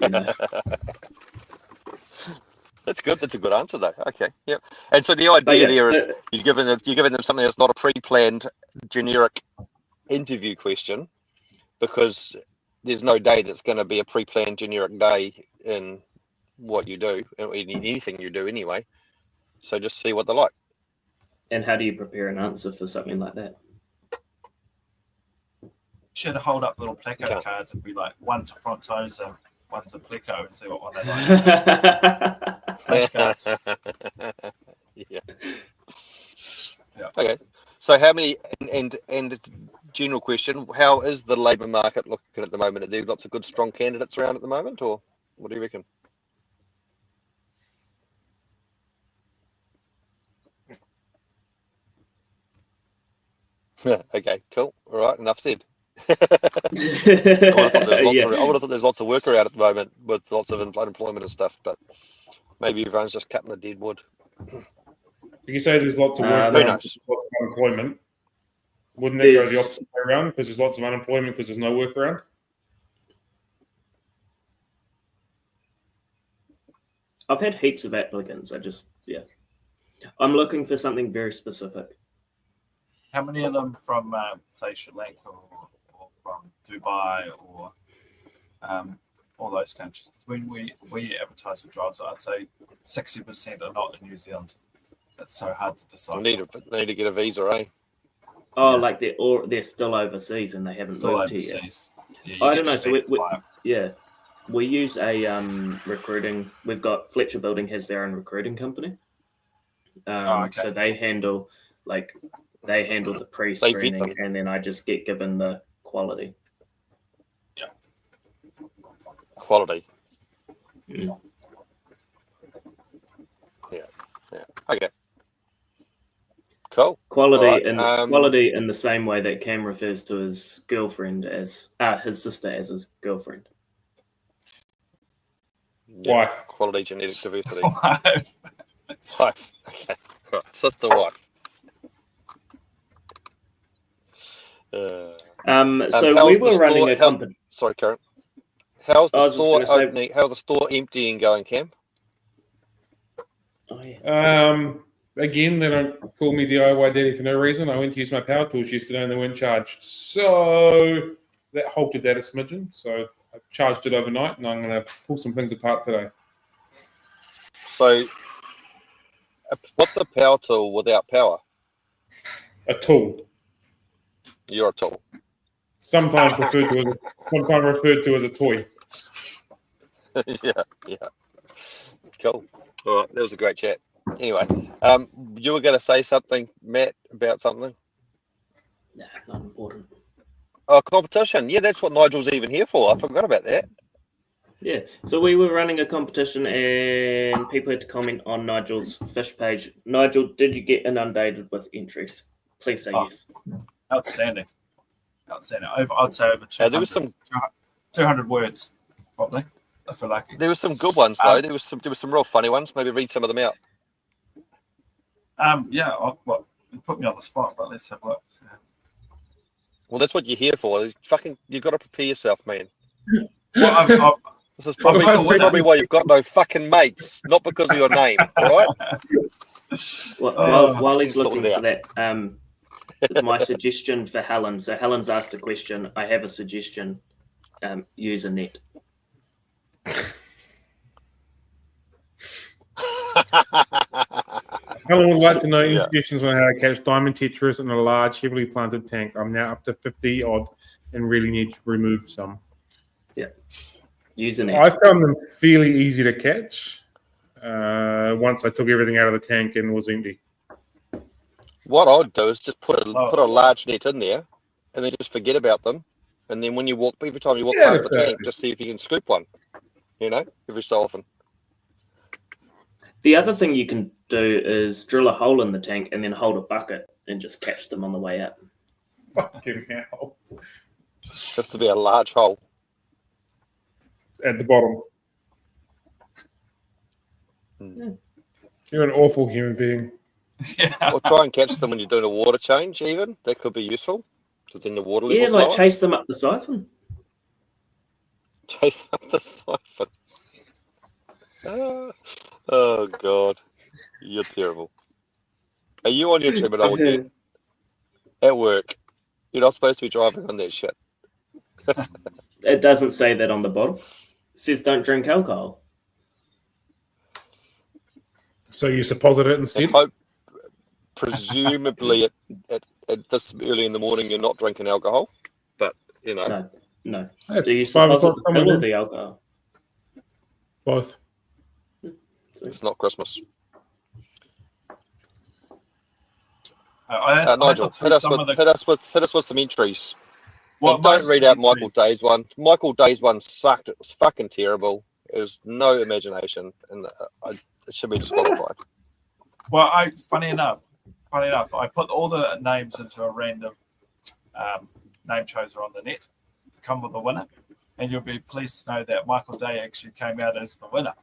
you know. That's good. That's a good answer, though. Okay, yeah. And so the idea there is you're giving them something that's not a pre-planned generic interview question, because there's no day that's going to be a pre-planned generic day in what you do, in anything you do anyway. So just see what they like. And how do you prepare an answer for something like that? Should hold up little pleco cards and be like, one's a front toes and one's a pleco, and see what one they like. Flashcards. Yeah. Okay. So how many and general question, how is the labour market looking at the moment? Are there lots of good strong candidates around at the moment, or what do you reckon? Okay, cool. All right, enough said. I would have thought there's lots of work around at the moment with lots of unemployment and stuff, but maybe everyone's just cutting the dead wood. You say there's lots of work who around, knows? lots of unemployment. Wouldn't that go the opposite way around because there's lots of unemployment because there's no work around? I've had heaps of applicants. I'm looking for something very specific. How many of them from, say, Sri Lanka or from Dubai or all those countries? When we advertise for jobs, I'd say 60% are not in New Zealand. That's so hard to decide. They need to get a visa, eh? Oh, like they're still overseas and they haven't moved here yet. Yeah, I don't know. So we use a recruiting. We've got Fletcher Building has their own recruiting company. So they handle the pre-screening, and then I just get given the quality. Yeah. Quality. Mm. Yeah. Okay. Cool. Quality quality in the same way that Cam refers to his girlfriend as his sister as his girlfriend. Yeah. Wife. Quality genetic diversity. Wife. Okay. Right. Sister wife. So we were running a company. Sorry, Karen. How's the store opening? How's the store emptying going, Cam? Oh, yeah. Again, they don't call me DIY daddy for no reason. I went to use my power tools yesterday and they weren't charged. So that halted that a smidgen. So I charged it overnight and I'm going to pull some things apart today. So what's a power tool without power? A tool. You're a tool. Sometimes referred to as a toy. Yeah. Cool. All right, that was a great chat. Anyway, you were going to say something, Matt, about something? Nah, not important. Oh, competition. Yeah, that's what Nigel's even here for. I forgot about that. Yeah, so we were running a competition and people had to comment on Nigel's fish page. Nigel, did you get inundated with entries? Please say yes. Outstanding. I'd say over 200, there was some 200 words, probably, if we're lucky. There were some good ones, though. There was some real funny ones. Maybe read some of them out. Yeah, you put me on the spot, but let's have a look. Well, that's what you're here for. You've got to prepare yourself, man. Well, this is probably why you've got no fucking mates, not because of your name, all right? While he's looking for that, my suggestion for Helen. So Helen's asked a question. I have a suggestion. Use a net. Helen would like to know suggestions on how to catch diamond tetras in a large, heavily planted tank. I'm now up to 50 odd and really need to remove some. Yeah. Use a net. I found them fairly easy to catch. once I took everything out of the tank and was empty. What I'd do is just put a large net in there, and then just forget about them. And then every time you walk past the tank, just see if you can scoop one. Every so often. The other thing you can do is drill a hole in the tank and then hold a bucket and just catch them on the way out. Fucking hell. Has to be a large hole. At the bottom. You're an awful human being. Yeah. Or try and catch them when you're doing a water change, even. That could be useful. Because then the water level's like lower. chase them up the siphon. Chase them up the siphon. Oh, God. You're terrible. Are you on your terminal again? At work. You're not supposed to be driving on that shit. It doesn't say that on the bottle. It says don't drink alcohol. So you supposed it instead? Presumably at this early in the morning you're not drinking alcohol. But, No. Hey, Do you 5 suppose o'clock the pill or the alcohol? Both. It's not Christmas. I Nigel, hit us with some entries. Well, don't read out Michael Day's one. Michael Day's one sucked. It was fucking terrible. There was no imagination, and it should be disqualified. Well, funny enough, I put all the names into a random name chooser on the net to come with the winner, and you'll be pleased to know that Michael Day actually came out as the winner.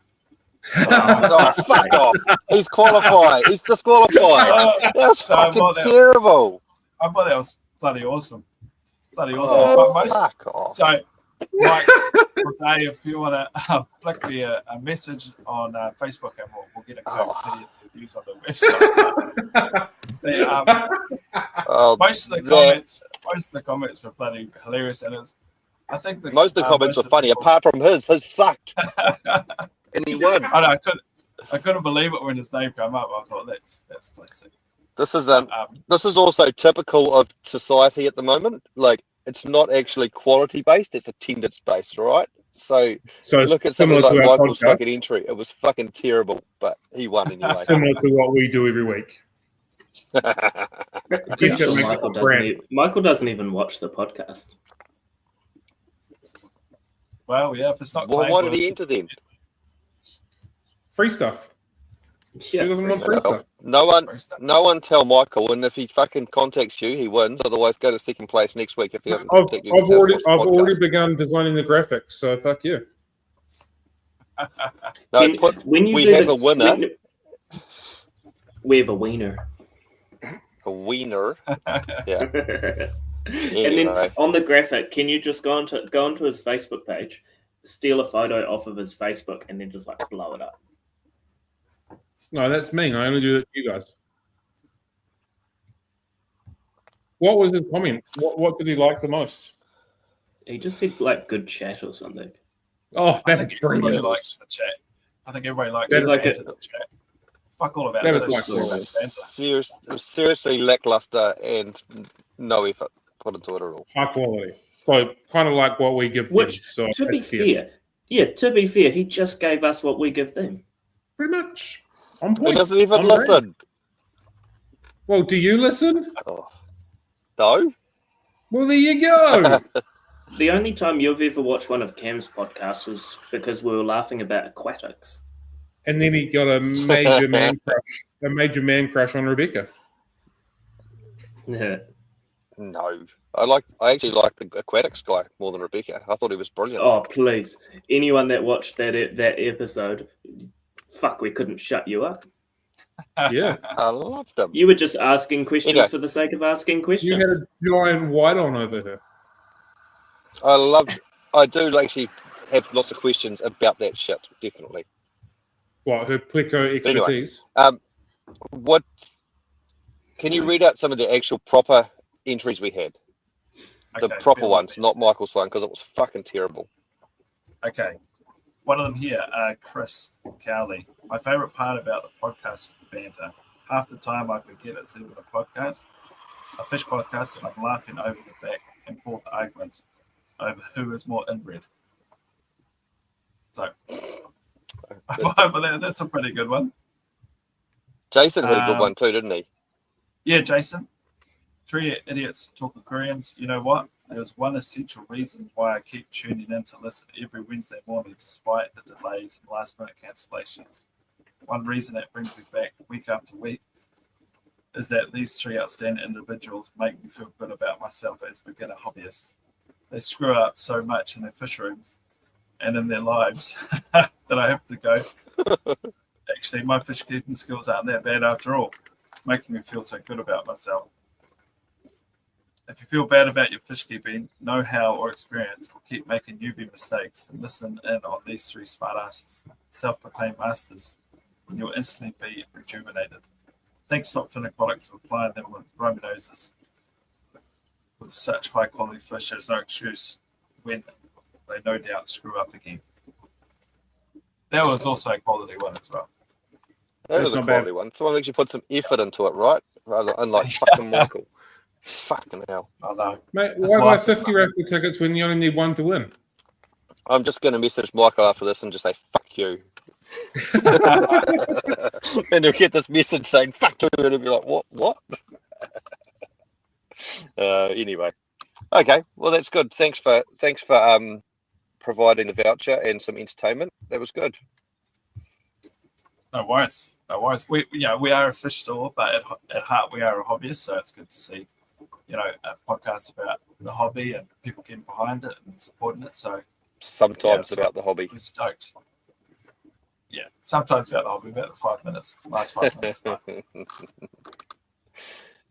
Oh, fuck off. He's qualified. He's disqualified. That's fucking terrible. I thought that was bloody awesome. But fuck off. So, Mike, Day, if you want to flick me a message on Facebook, and we'll get a code to you to use on the website. Most of the comments were bloody hilarious, and I think most of the comments were funny, apart from his. His sucked. And he won. I couldn't believe it when his name came up. I thought that's classic. This is also typical of society at the moment. Like, it's not actually quality based; it's attendance based. All right. So look at something like Michael's fucking entry. It was fucking terrible, but he won anyway. Similar to what we do every week. Michael doesn't even watch the podcast. Well, yeah, if it's not. Well, why did he enter then? Free stuff. Yeah, he doesn't want free stuff. No one tell Michael, and if he fucking contacts you, he wins. Otherwise, go to second place next week if he doesn't contact you. I've already begun designing the graphics, so fuck you. We have a winner. We have a wiener. A wiener. Yeah. And then on the graphic, can you just go onto his Facebook page, steal a photo off of his Facebook, and then just like blow it up? No, that's me. I only do that to you guys. What was his comment? What did he like the most? He just said like good chat or something. Oh, that's everybody brilliant. likes the chat. I think everybody likes the chat. Fuck all about that. It was seriously lackluster and no effort put into it at all. High quality. So kind of like what we give them. So to be fair, he just gave us what we give them. Pretty much. On point. He doesn't even listen. Well, do you listen? Oh. No. Well, there you go. The only time you've ever watched one of Cam's podcasts was because we were laughing about aquatics. And then he got a major man crush on Rebecca. Yeah. No. I actually like the aquatics guy more than Rebecca. I thought he was brilliant. Oh, please. Anyone that watched that episode, fuck, we couldn't shut you up. Yeah. I loved him. You were just asking questions for the sake of asking questions. You had a giant white on over here. I do actually have lots of questions about that shit, definitely. What, her pleco expertise? Anyway, can you read out some of the actual proper entries we had? The proper ones, not Michael's one, because it was fucking terrible. Okay. One of them here, Chris Cowley. My favourite part about the podcast is the banter. Half the time I forget it's even a podcast, a fish podcast, and I'm laughing over the back and forth arguments over who is more inbred. So, That's a pretty good one. Jason had a good one too, didn't he? Yeah, Jason. 3 idiots talk aquariums. You know what? There's one essential reason why I keep tuning in to listen every Wednesday morning despite the delays and last-minute cancellations. One reason that brings me back week after week is that these 3 outstanding individuals make me feel good about myself as a beginner hobbyist. They screw up so much in their fish rooms and in their lives that I have to go, actually, my fish keeping skills aren't that bad after all, making me feel so good about myself. If you feel bad about your fish keeping, know-how or experience will keep making newbie mistakes and listen in on these 3 smartasses, self-proclaimed masters, and you'll instantly be rejuvenated. Thanks, Stopfin Aquatics, for applying them with Roman noses. With such high-quality fish, there's no excuse when they no doubt screw up again. That was also a quality one as well. That was a quality one. Someone actually put some effort into it, right? Rather unlike fucking Michael. Fucking hell. I know. Mate, why buy 50 raffle tickets when you only need 1 to win? I'm just going to message Michael after this and just say, fuck you. And he'll get this message saying, fuck you. And he'll be like, what? Anyway. Okay, well, that's good. Thanks for providing the voucher and some entertainment. That was good. No worries. We are a fish store, but at heart we are a hobbyist, so it's good to see, a podcast about the hobby and people getting behind it and supporting it. So sometimes about the hobby. We're stoked. Yeah, sometimes about the hobby, about the 5 minutes, last 5 minutes.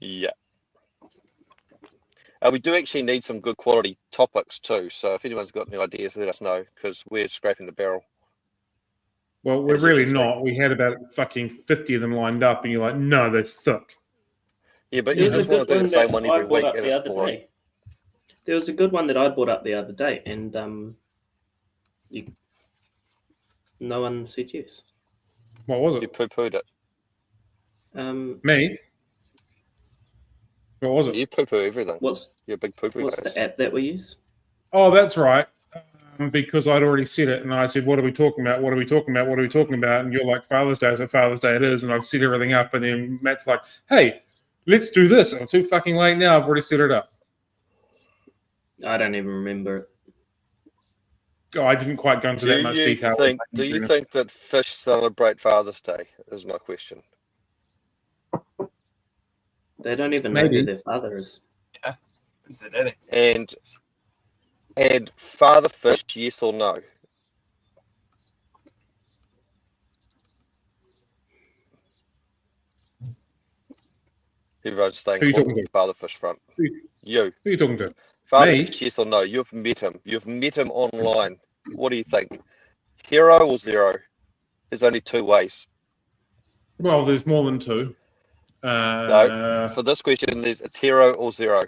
Yeah. We do actually need some good quality topics too. So if anyone's got any ideas, let us know, because we're scraping the barrel. Well, we're really not. We had about fucking 50 of them lined up, and you're like, no, they suck. Yeah, but you just want to do the same one every week, and it's boring. There was a good one that I brought up the other day, and no one said yes. What was it? You poo-pooed it. Me? What was it? You poo-poo everything. You're a big poo-poo. What's the app that we use? Oh, that's right. Because I'd already said it, and I said, what are we talking about? What are we talking about? What are we talking about? And you're like, Father's Day. So Father's Day it is. And I've set everything up. And then Matt's like, hey, let's do this. I'm too fucking late now. I've already set it up. I don't even remember it. Oh, I didn't quite go into that much detail. Do you think that fish celebrate Father's Day? Is my question. They don't even know who their father is. Yeah. Who's their daddy? And father fish, yes or no? Everyone's staying on the father fish front. You. Who are you talking to? Father fish, yes or no? You've met him. You've met him online. What do you think? Hero or zero? There's only 2 ways. Well, there's more than 2. No, for this question, it's hero or zero.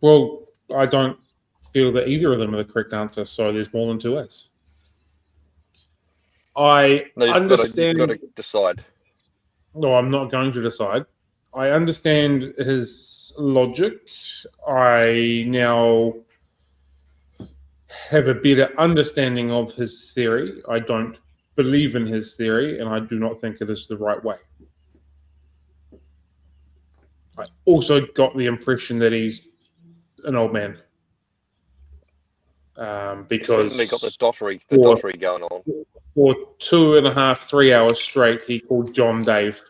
Well, I don't feel that either of them are the correct answer, so there's more than 2 ways. Understand. You've got to decide. No, I'm not going to decide. I understand his logic. I now have a better understanding of his theory. I don't believe in his theory, and I do not think it is the right way. I also got the impression that he's an old man. Because he got the dottery going on. For 2.5, 3 hours straight, he called John Dave,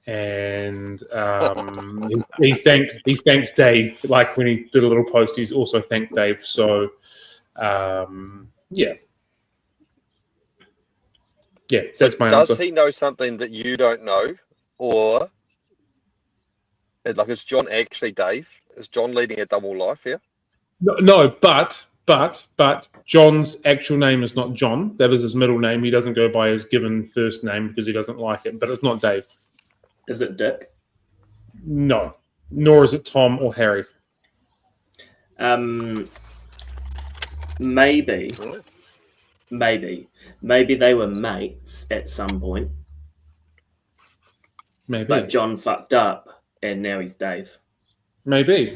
and he thanked Dave. Like when he did a little post, he's also thanked Dave. So, yeah, that's my answer. Does he know something that you don't know, or like is John actually Dave? Is John leading a double life here? No, but John's actual name is not John. That is his middle name. He doesn't go by his given first name because he doesn't like it. But it's not Dave. Is it Dick? No, nor is it Tom or Harry. Maybe they were mates at some point. Maybe. But John fucked up, and now he's Dave. Maybe.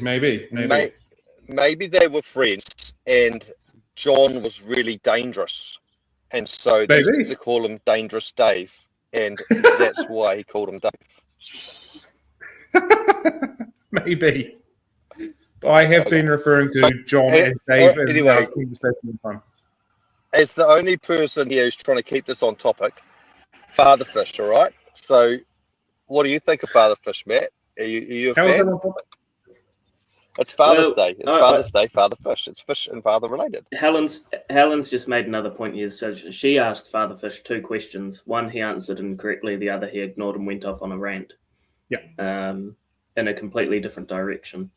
Maybe they were friends, and John was really dangerous, and so they used to call him Dangerous Dave, and that's why he called him Dave. Maybe. I have been referring to John and Dave in our conversation time. As the only person here who's trying to keep this on topic, Father Fish, all right? So what do you think of Father Fish, Matt? Are you a fan? It's Father's Day. It's Father's Day, Father Fish. It's fish and father related. Helen's just made another point here. So she asked Father Fish 2 questions. One he answered incorrectly, the other he ignored and went off on a rant. Yeah. In a completely different direction.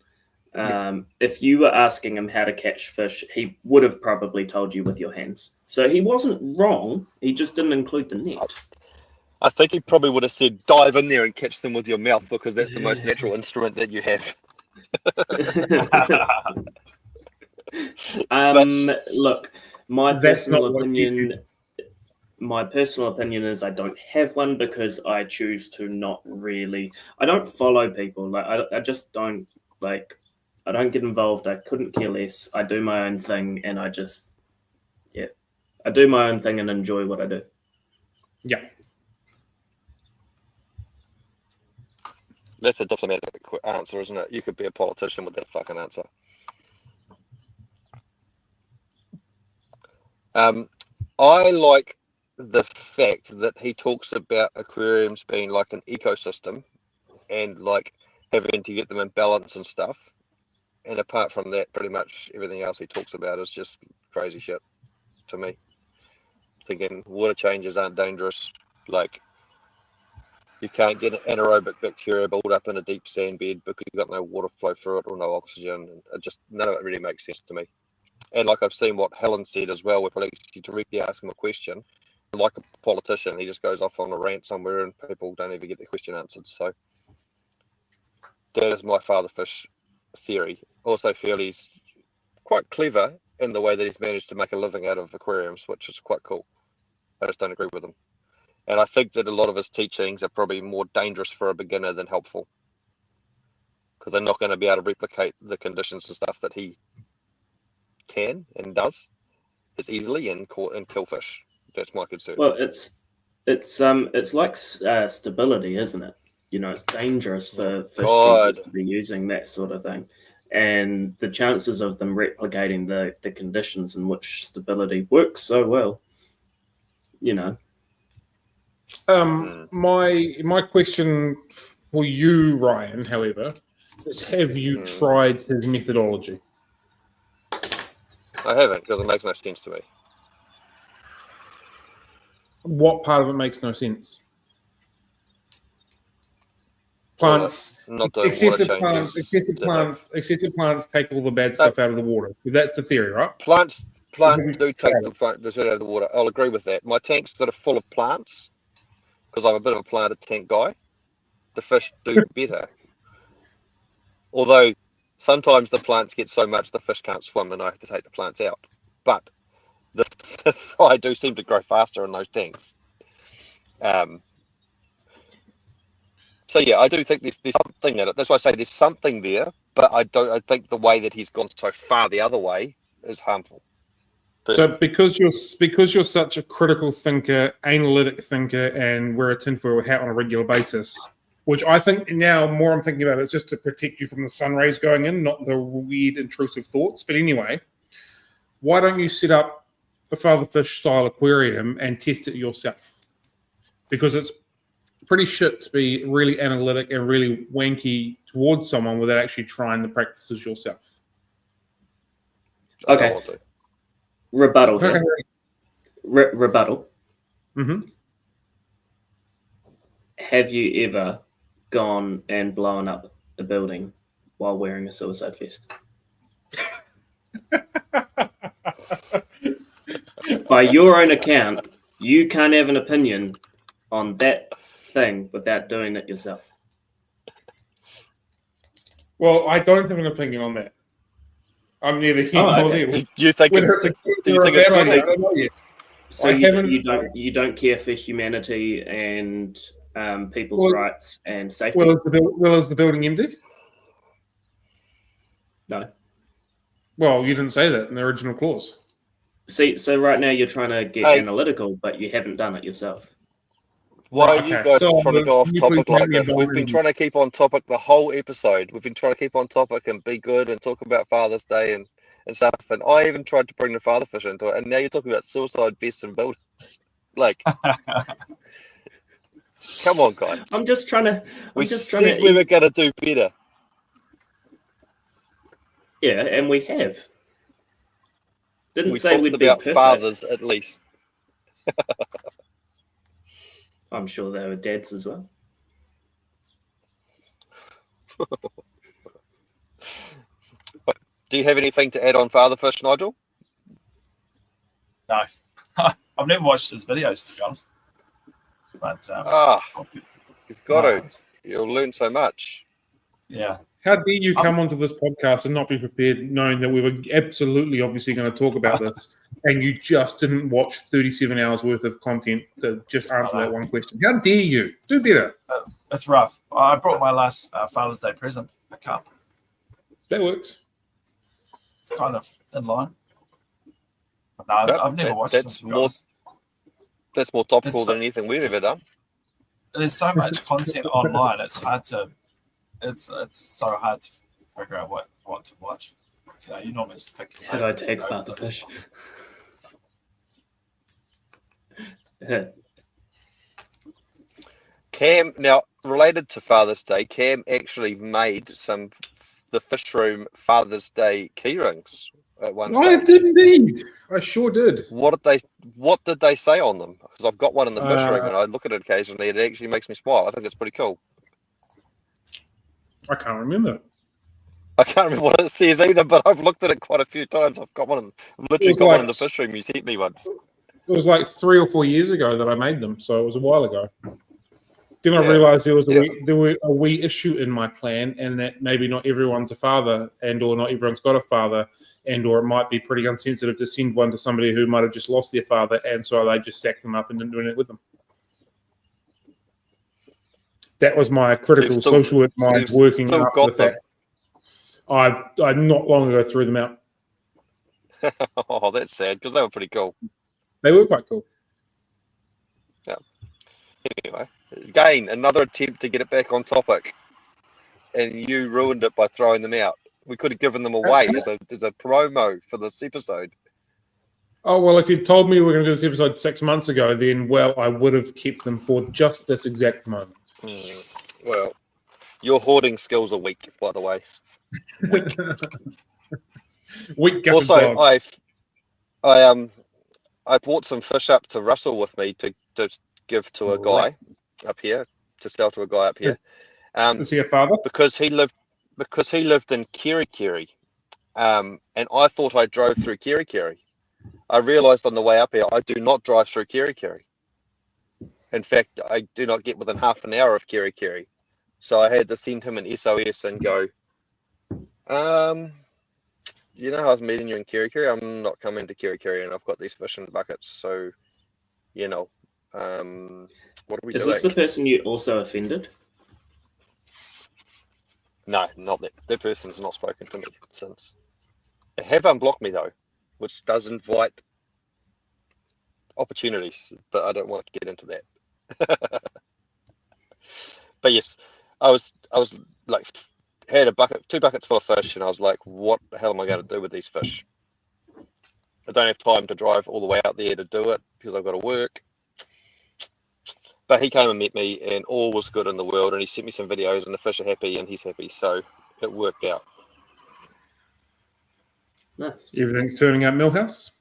If you were asking him how to catch fish, he would have probably told you with your hands. So he wasn't wrong. He just didn't include the net. I think he probably would have said, dive in there and catch them with your mouth, because that's the most natural instrument that you have. Look, my personal opinion is I don't have one, because I choose to not really. I don't follow people. Like I just don't like. I don't get involved. I couldn't care less. I do my own thing, and I do my own thing and enjoy what I do. Yeah. That's a diplomatic answer, isn't it? You could be a politician with that fucking answer. I like the fact that he talks about aquariums being like an ecosystem and like having to get them in balance and stuff. And apart from that, pretty much everything else he talks about is just crazy shit to me. Thinking water changes aren't dangerous. Like, you can't get anaerobic bacteria build up in a deep sand bed because you've got no water flow through it or no oxygen. It just, none of it really makes sense to me. And like I've seen what Helen said as well, where probably directly ask him a question, like a politician, he just goes off on a rant somewhere and people don't even get the question answered. So that is my Father Fish theory. Also feel he's quite clever in the way that he's managed to make a living out of aquariums, which is quite cool. I just don't agree with him. And I think that a lot of his teachings are probably more dangerous for a beginner than helpful, because they're not going to be able to replicate the conditions and stuff that he can and does as easily and kill fish. That's my concern. Well, it's like stability, isn't it? You know, it's dangerous for fish keepers to be using that sort of thing. And the chances of them replicating the conditions in which stability works so well, you know. My question for you, Ryan, however, is, have you tried his methodology? I haven't, because it makes no sense to me. What part of it makes no sense? Plants, excessive plants take all the bad stuff out of the water. So that's the theory, right? Plants do take the shit out of the water. I'll agree with that. My tanks that are full of plants, because I'm a bit of a planted tank guy, the fish do better. Although sometimes the plants get so much the fish can't swim and I have to take the plants out. But the fry do seem to grow faster in those tanks. So yeah, I do think there's something in it. That's why I say there's something there, but I think the way that he's gone so far the other way is harmful. So because you're such a critical thinker, analytic thinker, and wear a tinfoil hat on a regular basis, which I think now more I'm thinking about it, it's just to protect you from the sun rays going in, not the weird intrusive thoughts. But anyway, why don't you set up the Father Fish style aquarium and test it yourself? Because it's pretty shit to be really analytic and really wanky towards someone without actually trying the practices yourself. Okay. Rebuttal. Okay. Rebuttal. Mm-hmm. Have you ever gone and blown up a building while wearing a suicide vest? By your own account, you can't have an opinion on that thing without doing it yourself. Well, I don't have an opinion on that. I'm neither here nor there. Do you think it's bad idea? I don't know yet. So you don't care for humanity and people's rights and safety? Is the building empty? No. Well, you didn't say that in the original clause. See, so right now you're trying to get analytical, but you haven't done it yourself. Why are you guys trying to go off topic like this? We've been environment. trying to keep on topic the whole episode. We've been trying to keep on topic and be good and talk about Father's Day and stuff. And I even tried to bring the father fish into it. And now you're talking about suicide vests and builders. Like, come on, guys. I'm just trying to. We said we were going to do better. Yeah, and we have. Didn't say talked we'd about be perfect. fathers at least. I'm sure they were dads as well. Do you have anything to add on father fish, Nigel? No. I've never watched his videos, to be honest. But you've got to. You'll learn so much. Yeah. How dare you come onto this podcast and not be prepared, knowing that we were absolutely, obviously, going to talk about this, and you just didn't watch 37 hours worth of content to just answer that one question? How dare you? Do better. It's rough. I brought my last Father's Day present, a cup. That works. It's kind of in line. But no, I've never watched that's them. That's more topical than anything we've ever done. There's so much content online. It's hard to. It's so hard to figure out what to watch. You normally just pick. How do I take about the fish? Cam, now related to Father's Day, Cam actually made the Fish Room Father's Day key rings at one stage. I did indeed. I sure did. What did they say on them? Because I've got one in the fish ring and I look at it occasionally. It actually makes me smile. I think it's pretty cool. I can't remember. I can't remember what it says either, but I've looked at it quite a few times. I've literally got one in the fish room. You sent me once. It was like 3 or 4 years ago that I made them, so it was a while ago. Then I realised there was a wee issue in my plan, and that maybe not everyone's a father, or not everyone's got a father, or it might be pretty insensitive to send one to somebody who might have just lost their father, and so they just stacked them up and didn't do anything with them. That was my critical social work mind working after the fact. I not long ago threw them out. Oh, that's sad because they were pretty cool. They were quite cool. Yeah. Anyway, again, another attempt to get it back on topic, and you ruined it by throwing them out. We could have given them away as a promo for this episode. Oh, well, if you'd told me we were going to do this episode 6 months ago, then, well, I would have kept them for just this exact moment. Well, your hoarding skills are weak, by the way. Weak. Also, I brought some fish up to Russell with me to give to a guy up here, to sell to a guy up here. Is he a father? Because he lived in Kerikeri, and I thought I drove through Kerikeri. I realised on the way up here I do not drive through Kerikeri. In fact, I do not get within half an hour of Kerikeri. So I had to send him an SOS and go, you know, I was meeting you in Kerikeri. I'm not coming to Kerikeri, and I've got these fish in buckets. So, you know, what are we doing? Is this the person you also offended? No, not that. That person's not spoken to me since. They have unblocked me though, which does invite opportunities, but I don't want to get into that. But yes, I was like, had two buckets full of fish, and I was like, what the hell am I going to do with these fish? I don't have time to drive all the way out there to do it because I've got to work. But he came and met me, and all was good in the world, and he sent me some videos, and the fish are happy, and he's happy, so it worked out. Nice. Everything's turning out Millhouse?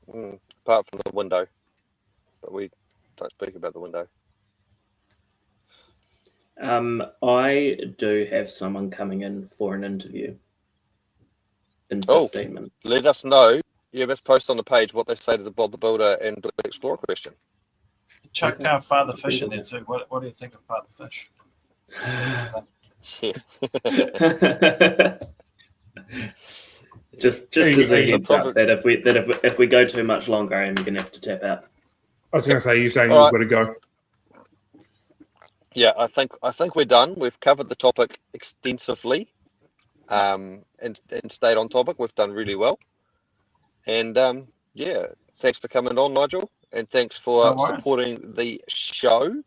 Apart from the window, but we don't speak about the window. I do have someone coming in for an interview in 15 minutes. Let us know. You must post on the page what they say to the Bob the Builder and the Explorer question. Chuck Father Fish in there too. What do you think of Father Fish? Just as a heads up that if we go too much longer, I'm going to have to tap out. I was going to say, you're saying you've got to go. Yeah, I think we're done. We've covered the topic extensively, and stayed on topic. We've done really well. And yeah, thanks for coming on, Nigel, and thanks for No worries. supporting the show.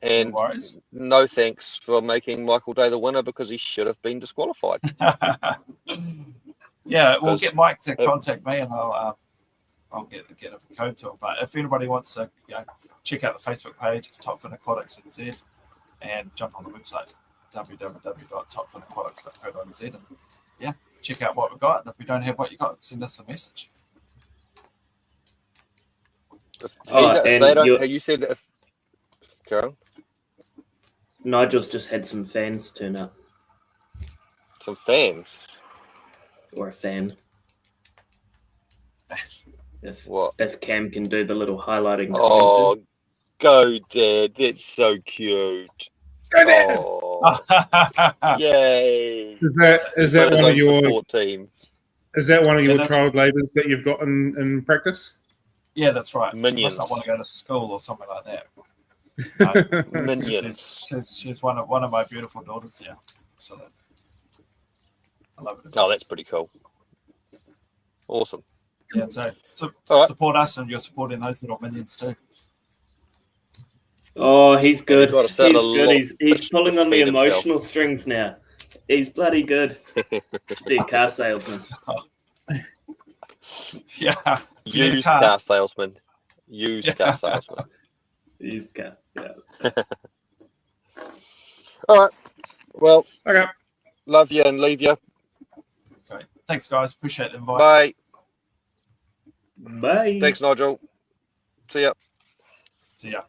And No worries. no thanks for making Michael Day the winner, because he should have been disqualified. Yeah, we'll Because- get Mike to contact me, and I'll get a code to him. But if anybody wants to, check out the Facebook page, it's Top Fin Aquatics NZ, and jump on the website www.topfinaquatics.co.nz, and yeah, check out what we've got. And if we don't have what you got, send us a message. You said if Carol, Nigel's just had some fans turn up, some fans. or a fan. What? If Cam can do the little highlighting. Oh, go Dad! That's so cute. Go Dad! Oh, yay! Is that one of your support team? Is that one of your that's- child labours that you've got in practice? Yeah, that's right. Minions. She must not want to go to school or something like that. Minions. She's one of my beautiful daughters. Yeah, so I love it. Oh, that's pretty cool. Awesome. Yeah, so All right. support us, and you're supporting those little minions too. Oh, he's good. Gotta He's sell a good. lot He's pulling on the feed himself. emotional strings now. He's bloody good. Be a car salesman. Yeah, if you need a Used car salesman. Used car salesman. He's got, yeah. All right. Well, Okay. love you and leave you. Okay. Thanks, guys. Appreciate the invite. Bye. Bye. Thanks, Nigel. See ya. See ya.